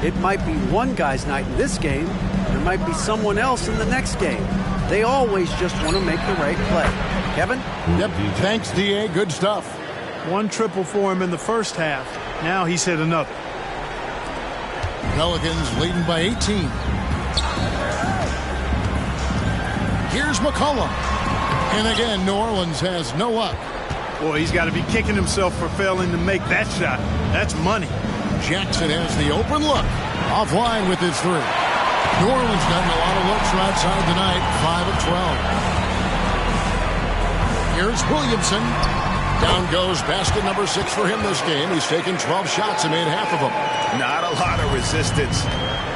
Speaker 16: It might be one guy's night in this game. There might be someone else in the next game. They always just want to make the right play. Kevin?
Speaker 12: Yep. Thanks, D.A. Good stuff.
Speaker 14: One triple for him in the first half. Now he's hit another.
Speaker 12: Pelicans leading by 18. Here's McCollum. And again, New Orleans has no luck.
Speaker 14: Boy, he's got to be kicking himself for failing to make that shot. That's money.
Speaker 12: Jackson has the open look. Offline with his three. New Orleans gotten a lot of looks from outside tonight. 5 of 12. Here's Williamson. Down goes basket number 6 for him this game. He's taken 12 shots and made half of them.
Speaker 15: Not a lot of resistance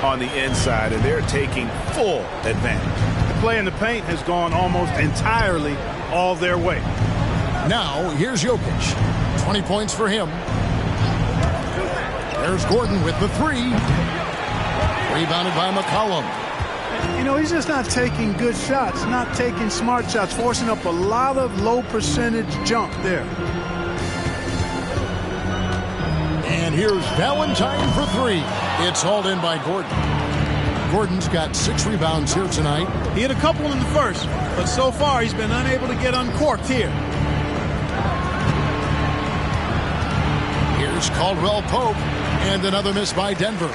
Speaker 15: on the inside, and they're taking full advantage.
Speaker 14: The play in the paint has gone almost entirely all their way.
Speaker 12: Now, here's Jokic. 20 points for him. There's Gordon with the 3. Rebounded by McCollum.
Speaker 14: You know, he's just not taking good shots, not taking smart shots, forcing up a lot of low percentage jump there.
Speaker 12: And here's Valentine for 3. It's hauled in by Gordon. Gordon's got 6 rebounds here tonight.
Speaker 14: He hit a couple in the first, but so far he's been unable to get uncorked here.
Speaker 12: Here's Caldwell Pope, and another miss by Denver.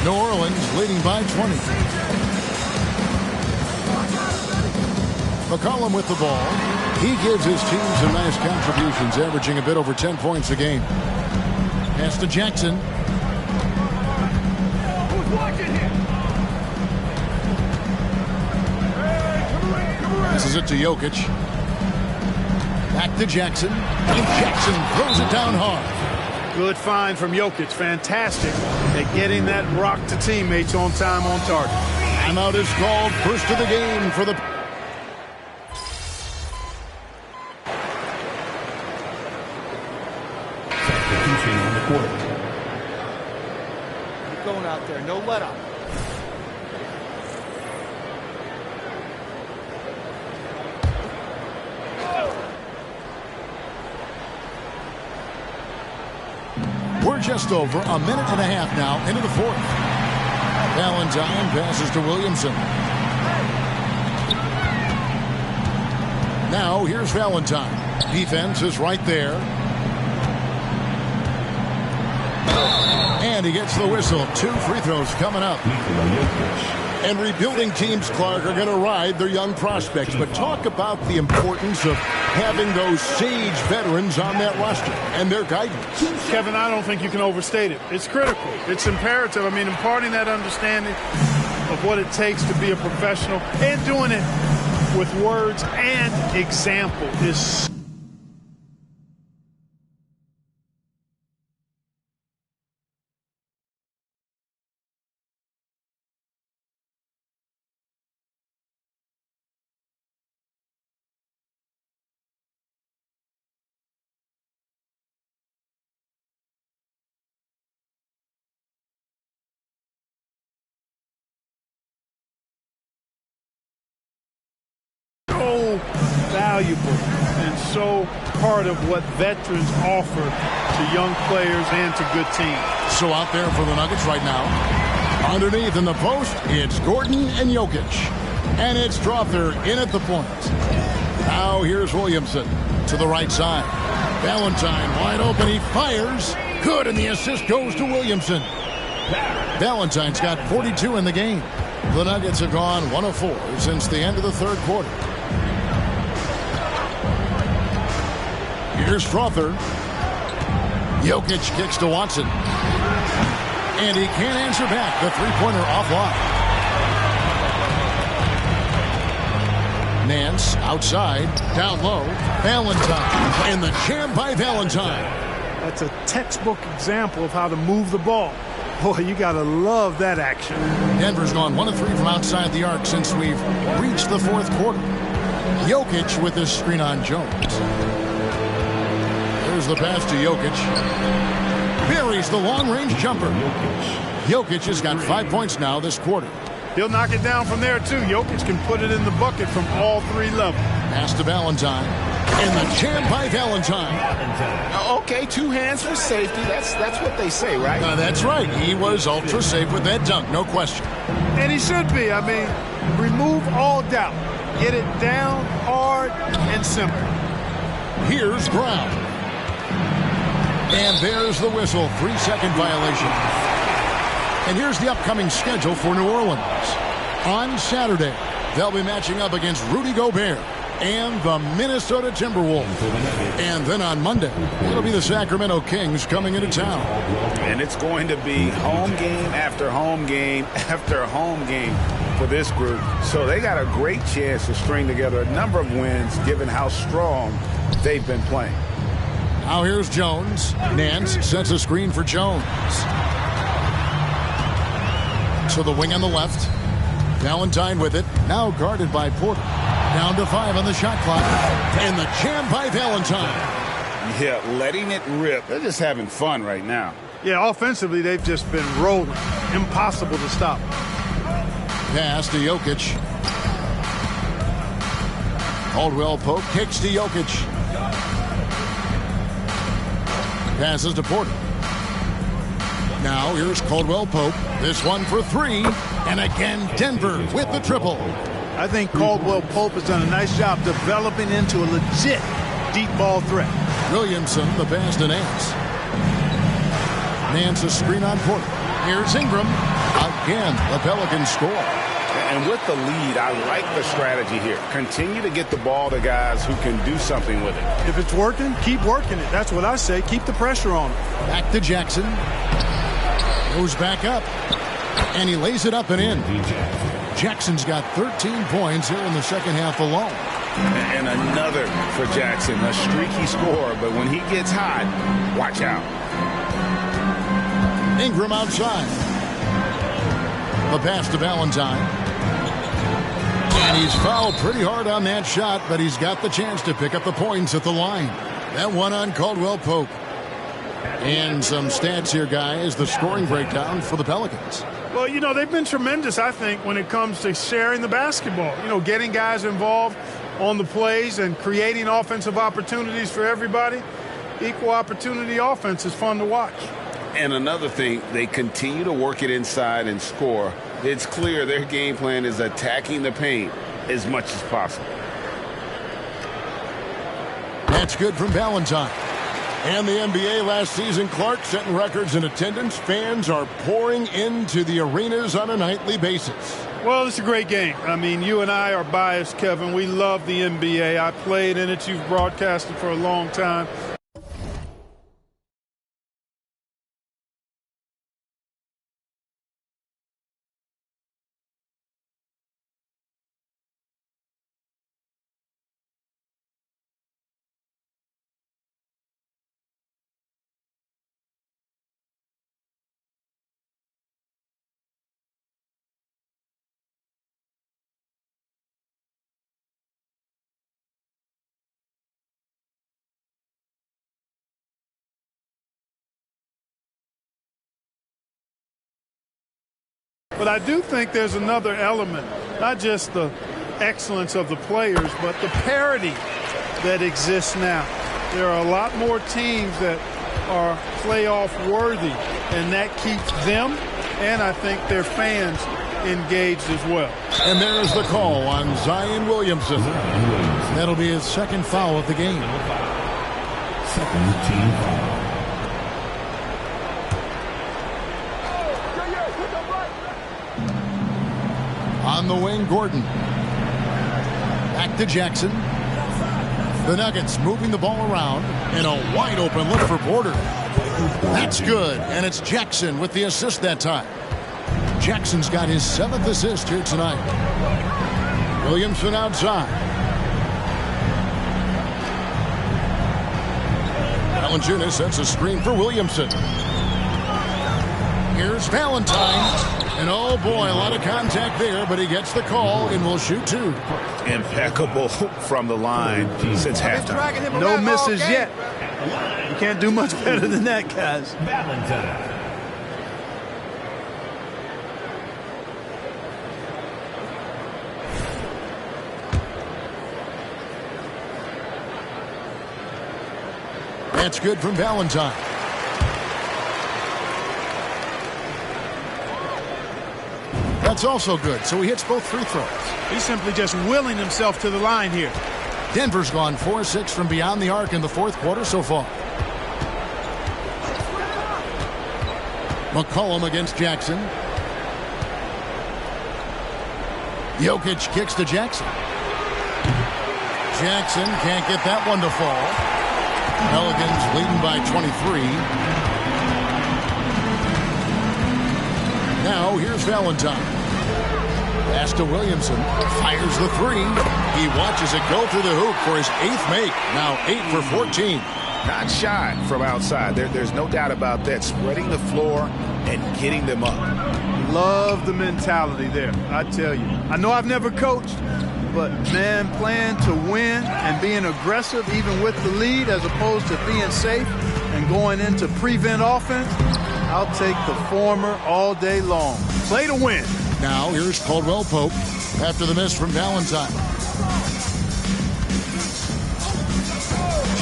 Speaker 12: New Orleans leading by 20. McCollum with the ball. He gives his team some nice contributions, averaging a bit over 10 points a game. Pass to Jackson. This is it to Jokic. Back to Jackson. And Jackson throws it down hard.
Speaker 14: Good find from Jokic. Fantastic at getting that rock to teammates on time, on target.
Speaker 12: Timeout is called. First of the game for the...
Speaker 5: Substitution on the court.
Speaker 9: Keep going out there. No let up.
Speaker 12: We're just over a minute and a half now into the fourth. Valentine passes to Williamson. Now here's Valentine. Defense is right there. And he gets the whistle. 2 free throws coming up. And rebuilding teams, Clark, are going to ride their young prospects. But talk about the importance of having those sage veterans on that roster and their guidance.
Speaker 14: Kevin, I don't think you can overstate it. It's critical. It's imperative. I mean, imparting that understanding of what it takes to be a professional and doing it with words and example is valuable and so part of what veterans offer to young players and to good teams.
Speaker 12: So out there for the Nuggets right now. Underneath in the post, it's Gordon and Jokic. And it's Strother in at the point. Now here's Williamson to the right side. Valentine wide open. He fires. Good, and the assist goes to Williamson. Valentine's got 42 in the game. The Nuggets have gone 1 of 4 since the end of the third quarter. Here's Strother. Jokic kicks to Watson. And he can't answer back. The three-pointer offline. Nance outside. Down low. Valentine. And the jam by Valentine.
Speaker 14: That's a textbook example of how to move the ball. Boy, you got to love that action.
Speaker 12: Denver's gone 1 of 3 from outside the arc since we've reached the fourth quarter. Jokic with his screen on Jones. Here's the pass to Jokic. Buries the long-range jumper. Jokic has got 5 points now this quarter.
Speaker 14: He'll knock it down from there, too. Jokic can put it in the bucket from all 3 levels.
Speaker 12: Pass to Valentine. And the jam by Valentine.
Speaker 15: Okay, 2 hands for safety. That's what they say, right?
Speaker 12: That's right. He was ultra safe with that dunk, no question.
Speaker 14: And he should be. I mean, remove all doubt. Get it down hard and simple.
Speaker 12: Here's Brown. And there's the whistle. 3-second violation. And here's the upcoming schedule for New Orleans. On Saturday, they'll be matching up against Rudy Gobert and the Minnesota Timberwolves. And then on Monday, it'll be the Sacramento Kings coming into town.
Speaker 15: And it's going to be home game after home game after home game for this group. So they got a great chance to string together a number of wins given how strong they've been playing.
Speaker 12: Now here's Jones. Nance sets a screen for Jones. So the wing on the left. Valentine with it. Now guarded by Porter. Down to 5 on the shot clock. And the jam by Valentine.
Speaker 15: Yeah, letting it rip. They're just having fun right now.
Speaker 14: Yeah, offensively, they've just been rolling. Impossible to stop.
Speaker 12: Pass to Jokic. Caldwell Pope kicks to Jokic. Passes to Porter. Now here's Caldwell Pope. This one for 3. And again, Denver with the triple.
Speaker 14: I think Caldwell Pope has done a nice job developing into a legit deep ball threat.
Speaker 12: Williamson, the pass to Nance. Nance a screen on Porter. Here's Ingram. Again, the Pelicans score.
Speaker 15: And with the lead, I like the strategy here. Continue to get the ball to guys who can do something with it.
Speaker 14: If it's working, keep working it. That's what I say. Keep the pressure on it.
Speaker 12: Back to Jackson. Goes back up. And he lays it up and in. Jackson's got 13 points here in the second half alone.
Speaker 15: And another for Jackson. A streaky score, but when he gets hot, watch out.
Speaker 12: Ingram outside. The pass to Valentine. And he's fouled pretty hard on that shot, but he's got the chance to pick up the points at the line. That one on Caldwell Pope. And some stats here, guys. The scoring breakdown for the Pelicans.
Speaker 14: Well, you know, they've been tremendous, I think, when it comes to sharing the basketball. You know, getting guys involved on the plays and creating offensive opportunities for everybody. Equal opportunity offense is fun to watch.
Speaker 15: And another thing, they continue to work it inside and score. It's clear their game plan is attacking the paint as much as possible.
Speaker 12: That's good from Valentine. And the NBA last season, Clark, setting records in attendance. Fans are pouring into the arenas on a nightly basis.
Speaker 14: Well, it's a great game. I mean, you and I are biased, Kevin. We love the NBA. I played in it. You've broadcasted for a long time. But I do think there's another element, not just the excellence of the players, but the parity that exists now. There are a lot more teams that are playoff worthy, and that keeps them and I think their fans engaged as well.
Speaker 12: And there's the call on Zion Williamson. That'll be his second foul of the game.
Speaker 5: Second team foul.
Speaker 12: On the wing, Gordon. Back to Jackson. The Nuggets moving the ball around. And a wide open look for Porter. That's good. And it's Jackson with the assist that time. Jackson's got his 7th assist here tonight. Williamson outside. Valanciunas sets a screen for Williamson. Here's Valentine. And oh boy, a lot of contact there, but he gets the call and will shoot 2.
Speaker 15: Impeccable from the line since halftime.
Speaker 14: No misses yet. You can't do much better than that, guys.
Speaker 5: Valentine.
Speaker 12: That's good from Valentine. That's also good, so he hits both free throws.
Speaker 14: He's simply just willing himself to the line here.
Speaker 12: Denver's gone 4-6 from beyond the arc in the fourth quarter so far. McCollum against Jackson. Jokic kicks to Jackson. Jackson can't get that one to fall. Pelicans leading by 23. Now here's Valentine. Pass to Williamson. Fires the three. He watches it go through the hoop for his 8th make. Now 8 for 14.
Speaker 15: Not shy from outside. There's no doubt about that. Spreading the floor and getting them up.
Speaker 14: Love the mentality there, I tell you. I know I've never coached, but, man, playing to win and being aggressive even with the lead as opposed to being safe and going into prevent offense, I'll take the former all day long. Play to win.
Speaker 12: Now here's Caldwell Pope after the miss from Valentine.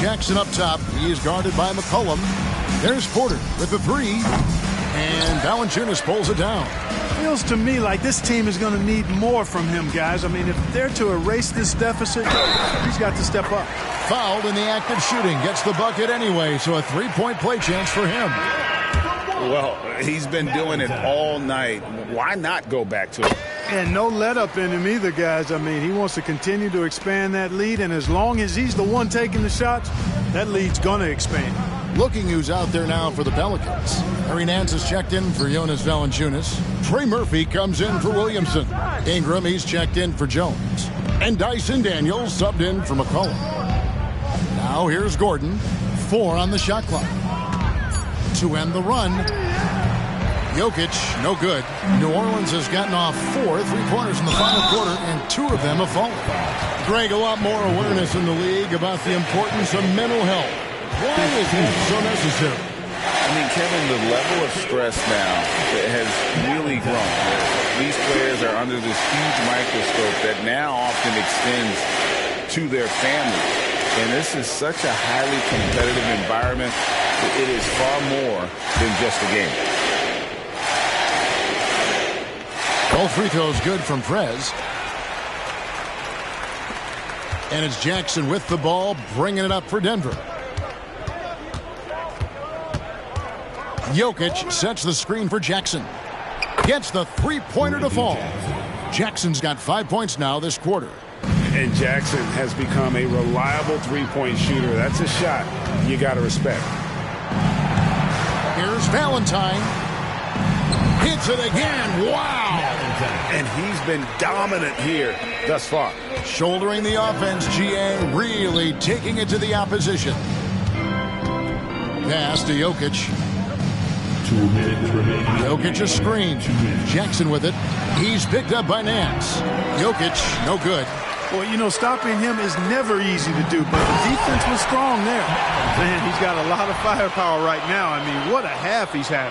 Speaker 12: Jackson up top. He is guarded by McCollum. There's Porter with the three. And Valanciunas pulls it down.
Speaker 14: Feels to me like this team is going to need more from him, guys. I mean, if they're to erase this deficit, he's got to step up.
Speaker 12: Fouled in the act of shooting. Gets the bucket anyway, so a three-point play chance for him.
Speaker 15: Well, he's been doing it all night. Why not go back to it?
Speaker 14: And no let-up in him either, guys. I mean, he wants to continue to expand that lead, and as long as he's the one taking the shots, that lead's going to expand.
Speaker 12: Looking who's out there now for the Pelicans. Harry Nance is checked in for Jonas Valanciunas. Trey Murphy comes in for Williamson. Ingram, he's checked in for Jones. And Dyson Daniels subbed in for McCollum. Now here's Gordon. 4 on the shot clock. To end the run. Jokic, no good. New Orleans has gotten off 4 3-pointers in the final quarter, and 2 of them have fallen. Greg, a lot more awareness in the league about the importance of mental health. Why is that so necessary?
Speaker 15: I mean, Kevin, the level of stress now has really grown. These players are under this huge microscope that now often extends to their families. And this is such a highly competitive environment. It is far more than just a game.
Speaker 12: Both free throws good from Prez. And it's Jackson with the ball, bringing it up for Denver. Jokic sets the screen for Jackson. Gets the three-pointer to fall. Jackson's got 5 points now this quarter.
Speaker 17: And Jackson has become a reliable three-point shooter. That's a shot you got to respect.
Speaker 12: Here's Valentine. Hits it again. Wow.
Speaker 15: And he's been dominant here thus far.
Speaker 12: Shouldering the offense, GA really taking it to the opposition. Pass to Jokic.
Speaker 5: 2 minutes remaining.
Speaker 12: Jokic a screen. Jackson with it. He's picked up by Nance. Jokic, no good.
Speaker 14: Well, you know, stopping him is never easy to do, but the defense was strong there. Man, he's got a lot of firepower right now. I mean, what a half he's had.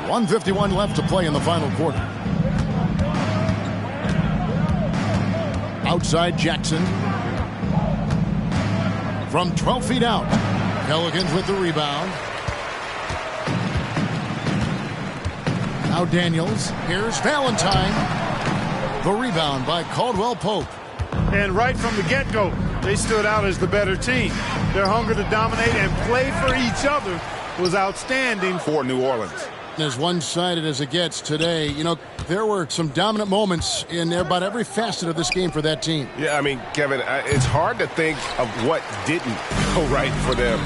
Speaker 12: 1:51 left to play in the final quarter. Outside Jackson. From 12 feet out. Pelicans with the rebound. Now Daniels. Here's Valentine. The rebound by Caldwell Pope.
Speaker 14: And right from the get-go, they stood out as the better team. Their hunger to dominate and play for each other was outstanding
Speaker 15: for New Orleans.
Speaker 12: As one-sided as it gets today, you know, there were some dominant moments in about every facet of this game for that team.
Speaker 1: Yeah, I mean, Kevin, it's hard to think of what didn't go right for them.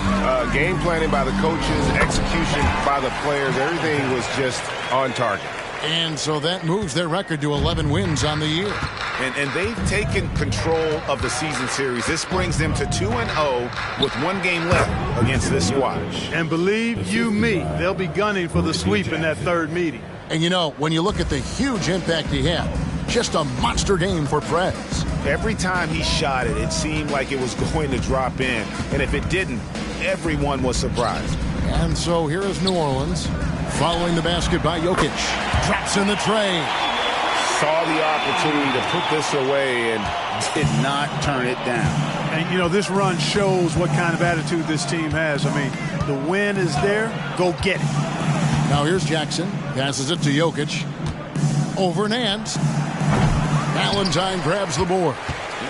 Speaker 1: Game planning by the coaches, execution by the players, everything was just on target.
Speaker 12: And so that moves their record to 11 wins on the year.
Speaker 15: And they've taken control of the season series. This brings them to 2-0 with 1 game left against this squad.
Speaker 14: And believe you me, they'll be gunning for the sweep in that third meeting.
Speaker 12: And you know, when you look at the huge impact he had, just a monster game for Prez.
Speaker 15: Every time he shot it, it seemed like it was going to drop in. And if it didn't, everyone was surprised.
Speaker 12: And so here is New Orleans. Following the basket by Jokic. Drops in the tray.
Speaker 15: Saw saw the opportunity to put this away and did not turn it down.
Speaker 14: And, you know, this run shows what kind of attitude this team has. I mean, the win is there. Go get it.
Speaker 12: Now here's Jackson. Passes it to Jokic. Over Nance. Valentine grabs the board.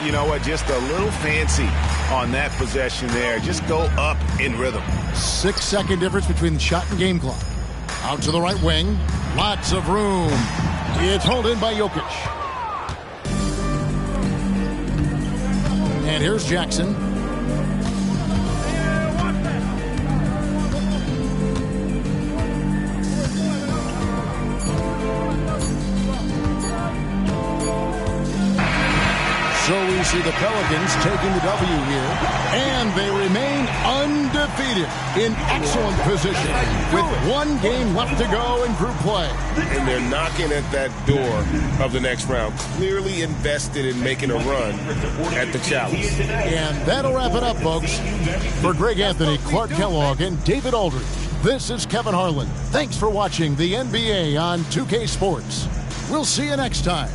Speaker 15: You know what? Just a little fancy on that possession there. Just go up in rhythm.
Speaker 12: 6-second difference between the shot and game clock. Out to the right wing. Lots of room. It's hauled in by Jokic. And here's Jackson. So we see the Pelicans taking the W here, and they remain undefeated in excellent position with one game left to go in group play.
Speaker 13: And they're knocking at that door of the next round, clearly invested in making a run at the challenge.
Speaker 12: And that'll wrap it up, folks. For Greg Anthony, Clark Kellogg, and David Aldridge, this is Kevin Harlan. Thanks for watching the NBA on 2K Sports. We'll see you next time.